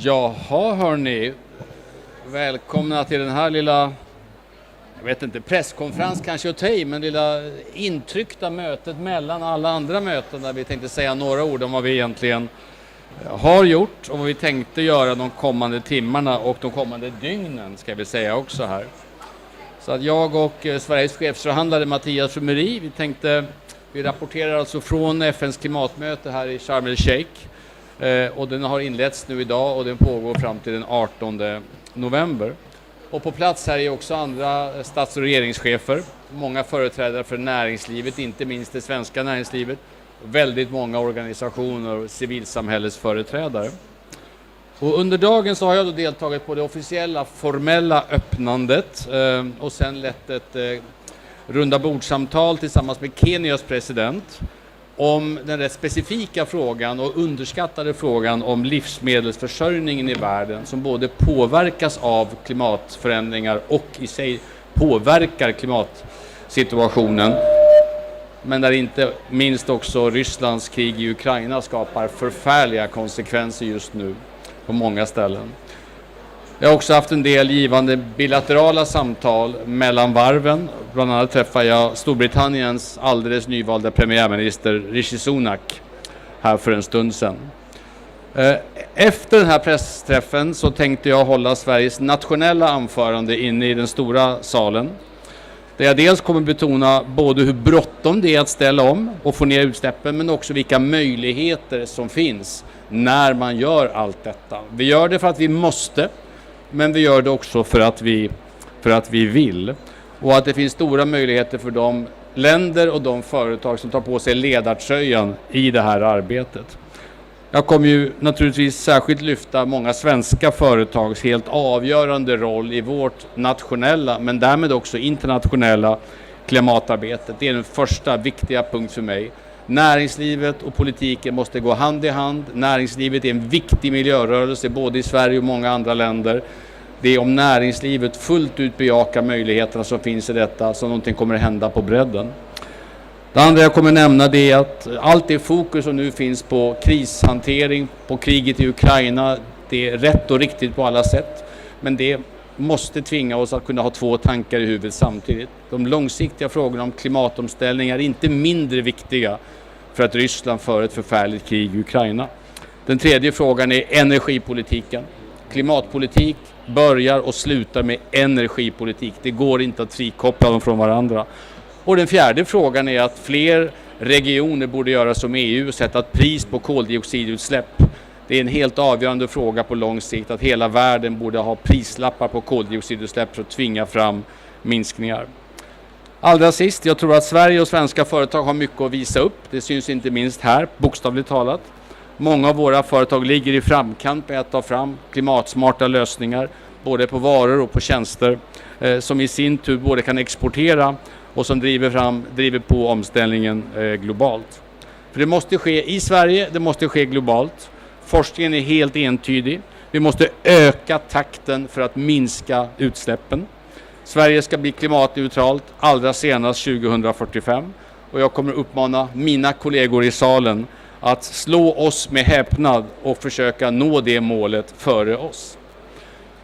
Jaha hörni, välkomna till den här lilla, jag vet inte, presskonferens kanske att ta i, men lilla intryckta mötet mellan alla andra möten där vi tänkte säga några ord om vad vi egentligen har gjort och vad vi tänkte göra de kommande timmarna och de kommande dygnen ska vi säga också här. Så att jag och Sveriges chefsförhandlare Mattias Rumeri, vi rapporterar alltså från FNs klimatmöte här i Sharm el-Sheikh. Och den har inletts nu idag och den pågår fram till den 18 november. Och på plats här är också andra stats- och regeringschefer, många företrädare för näringslivet, inte minst det svenska näringslivet, och väldigt många organisationer och civilsamhällesföreträdare. Och under dagen så har jag då deltagit på det officiella formella öppnandet och sen lett ett runda bordsamtal tillsammans med Kenias president om den rätt specifika frågan och underskattade frågan om livsmedelsförsörjningen i världen som både påverkas av klimatförändringar och i sig påverkar klimatsituationen. Men där inte minst också Rysslands krig i Ukraina skapar förfärliga konsekvenser just nu på många ställen. Jag har också haft en del givande bilaterala samtal mellan varven. Bland annat träffade jag Storbritanniens alldeles nyvalda premiärminister Rishi Sunak här för en stund sedan. Efter den här pressträffen så tänkte jag hålla Sveriges nationella anförande inne i den stora salen. Där jag dels kommer betona både hur bråttom det är att ställa om och få ner utsläppen, men också vilka möjligheter som finns när man gör allt detta. Vi gör det för att vi måste, men vi gör det också för att vi vill. Och att det finns stora möjligheter för de länder och de företag som tar på sig ledartröjan i det här arbetet. Jag kommer ju naturligtvis särskilt lyfta många svenska företags helt avgörande roll i vårt nationella, men därmed också internationella klimatarbetet. Det är den första viktiga punkt för mig. Näringslivet och politiken måste gå hand i hand. Näringslivet är en viktig miljörörelse både i Sverige och många andra länder. Det är om näringslivet fullt ut bejakar möjligheterna som finns i detta som någonting kommer att hända på bredden. Det andra jag kommer nämna det är att allt det fokus som nu finns på krishantering, på kriget i Ukraina, det är rätt och riktigt på alla sätt. Men det måste tvinga oss att kunna ha två tankar i huvudet samtidigt. De långsiktiga frågorna om klimatomställning är inte mindre viktiga för att Ryssland för ett förfärligt krig i Ukraina. Den tredje frågan är energipolitiken. Klimatpolitik börjar och slutar med energipolitik. Det går inte att frikoppla dem från varandra. Och den fjärde frågan är att fler regioner borde göra som EU och sätta ett pris på koldioxidutsläpp. Det är en helt avgörande fråga på lång sikt att hela världen borde ha prislappar på koldioxidutsläpp för att tvinga fram minskningar. Allra sist, jag tror att Sverige och svenska företag har mycket att visa upp. Det syns inte minst här, bokstavligt talat. Många av våra företag ligger i framkant med att ta fram klimatsmarta lösningar, både på varor och på tjänster, som i sin tur både kan exportera och som driver på omställningen globalt. För det måste ske i Sverige, det måste ske globalt. Forskningen är helt entydig. Vi måste öka takten för att minska utsläppen. Sverige ska bli klimatneutralt allra senast 2045. Och jag kommer uppmana mina kollegor i salen att slå oss med häpnad och försöka nå det målet före oss.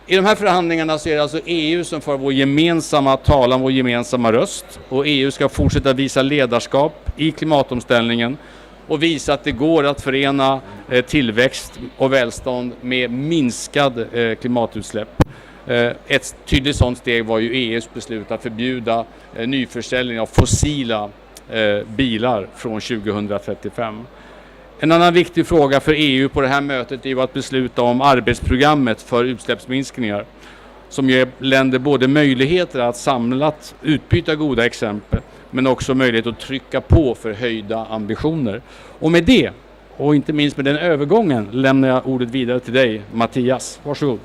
I de här förhandlingarna så är det alltså EU som för vår gemensamma talan, vår gemensamma röst. Och EU ska fortsätta visa ledarskap i klimatomställningen och visa att det går att förena tillväxt och välstånd med minskad klimatutsläpp. Ett tydligt sådant steg var ju EUs beslut att förbjuda nyförsäljning av fossila bilar från 2035. En annan viktig fråga för EU på det här mötet är ju att besluta om arbetsprogrammet för utsläppsminskningar som ger länder både möjligheter att samlat utbyta goda exempel men också möjlighet att trycka på för höjda ambitioner. Och med det, och inte minst med den övergången, lämnar jag ordet vidare till dig, Mattias. Varsågod.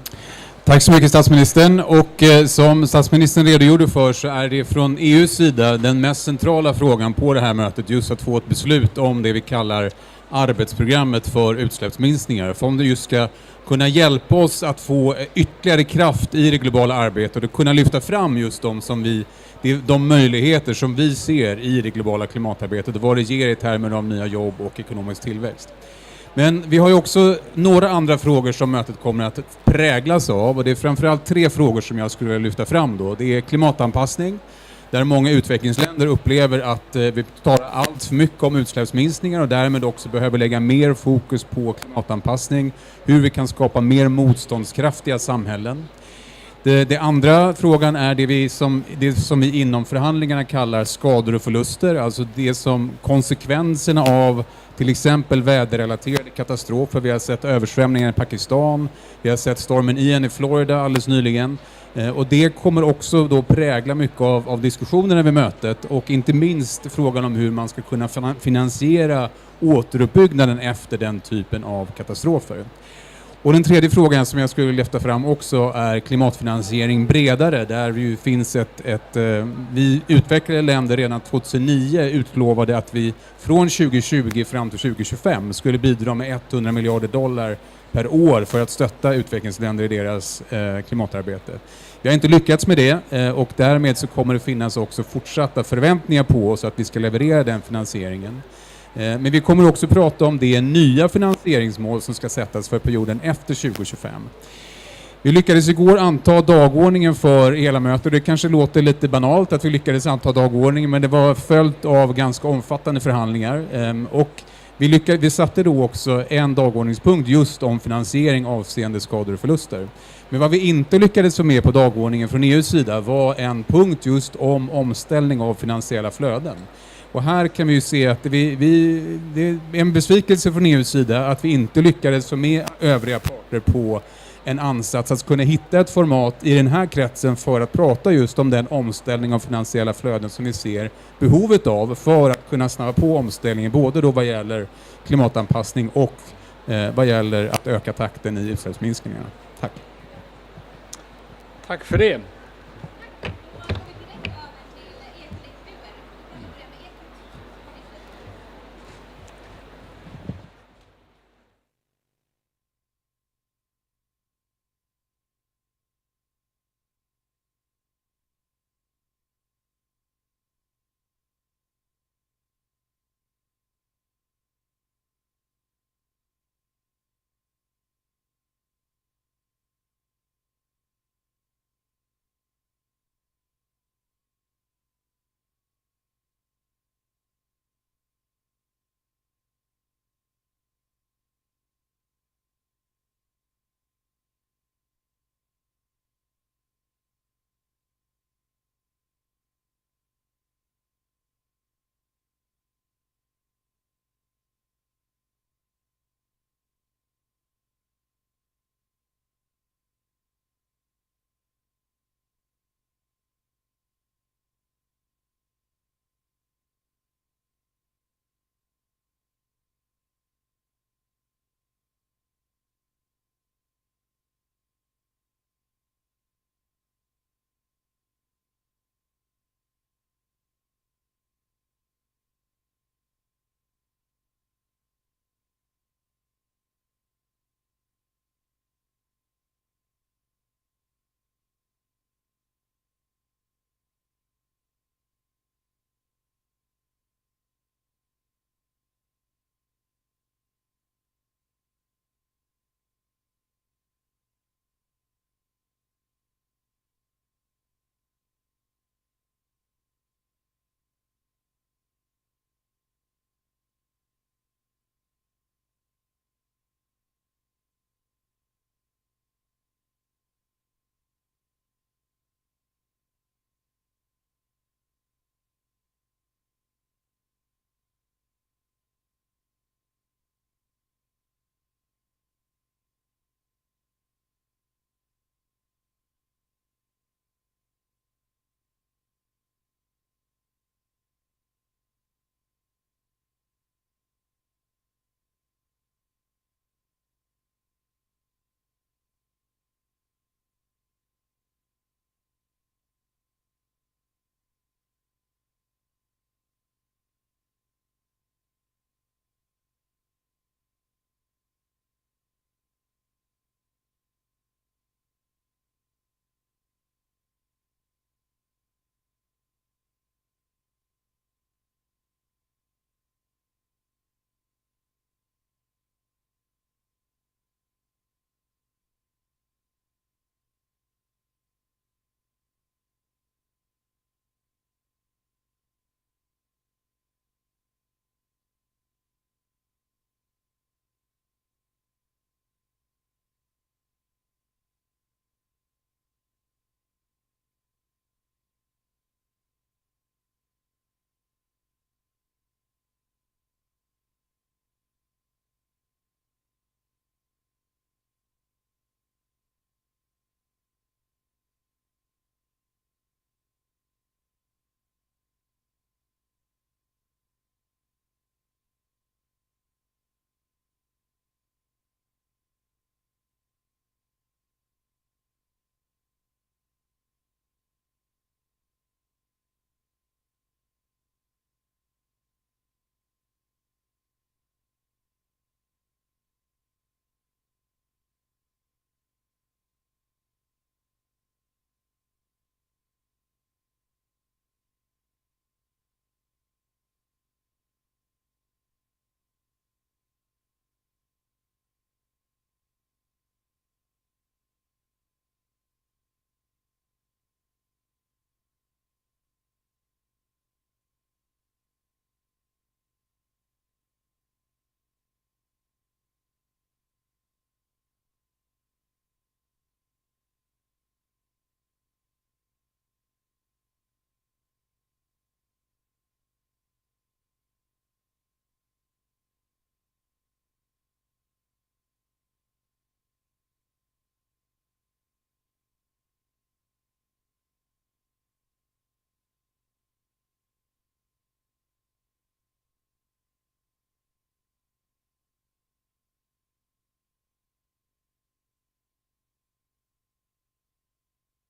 Tack så mycket statsministern. Och som statsministern redogjorde för så är det från EUs sida den mest centrala frågan på det här mötet just att få ett beslut om det vi kallar arbetsprogrammet för utsläppsminskningar. För om det just ska kunna hjälpa oss att få ytterligare kraft i det globala arbetet och kunna lyfta fram just de möjligheter som vi ser i det globala klimatarbetet och vad det ger i termer av nya jobb och ekonomisk tillväxt. Men vi har ju också några andra frågor som mötet kommer att präglas av, och det är framförallt 3 frågor som jag skulle vilja lyfta fram då. Det är klimatanpassning, där många utvecklingsländer upplever att vi talar allt för mycket om utsläppsminskningar och därmed också behöver lägga mer fokus på klimatanpassning, hur vi kan skapa mer motståndskraftiga samhällen. Det andra frågan är det som vi inom förhandlingarna kallar skador och förluster, alltså det som konsekvenserna av till exempel väderrelaterade katastrofer. Vi har sett översvämningar i Pakistan, vi har sett stormen Ian i Florida alldeles nyligen. Och det kommer också då prägla mycket av diskussionerna vid mötet, och inte minst frågan om hur man ska kunna finansiera återuppbyggnaden efter den typen av katastrofer. Och den tredje frågan som jag skulle vilja lyfta fram också är klimatfinansiering bredare, där vi ju finns vi utvecklade länder redan 2009 utlovade att vi från 2020 fram till 2025 skulle bidra med $100 miljarder per år för att stötta utvecklingsländer i deras klimatarbete. Vi har inte lyckats med det, och därmed så kommer det finnas också fortsatta förväntningar på oss att vi ska leverera den finansieringen. Men vi kommer också prata om det nya finansieringsmål som ska sättas för perioden efter 2025. Vi lyckades igår anta dagordningen för hela mötet. Det kanske låter lite banalt att vi lyckades anta dagordningen, men det var följt av ganska omfattande förhandlingar. Och vi satte då också en dagordningspunkt just om finansiering avseende skador och förluster. Men vad vi inte lyckades få med på dagordningen från EUs sida var en punkt just om omställning av finansiella flöden. Och här kan vi ju se att det är en besvikelse från EUs sida att vi inte lyckades få med övriga parter på en ansats att kunna hitta ett format i den här kretsen för att prata just om den omställning av finansiella flöden som vi ser behovet av för att kunna snabba på omställningen, både då vad gäller klimatanpassning och vad gäller att öka takten i utsläppsminskningarna. Tack. Tack för det.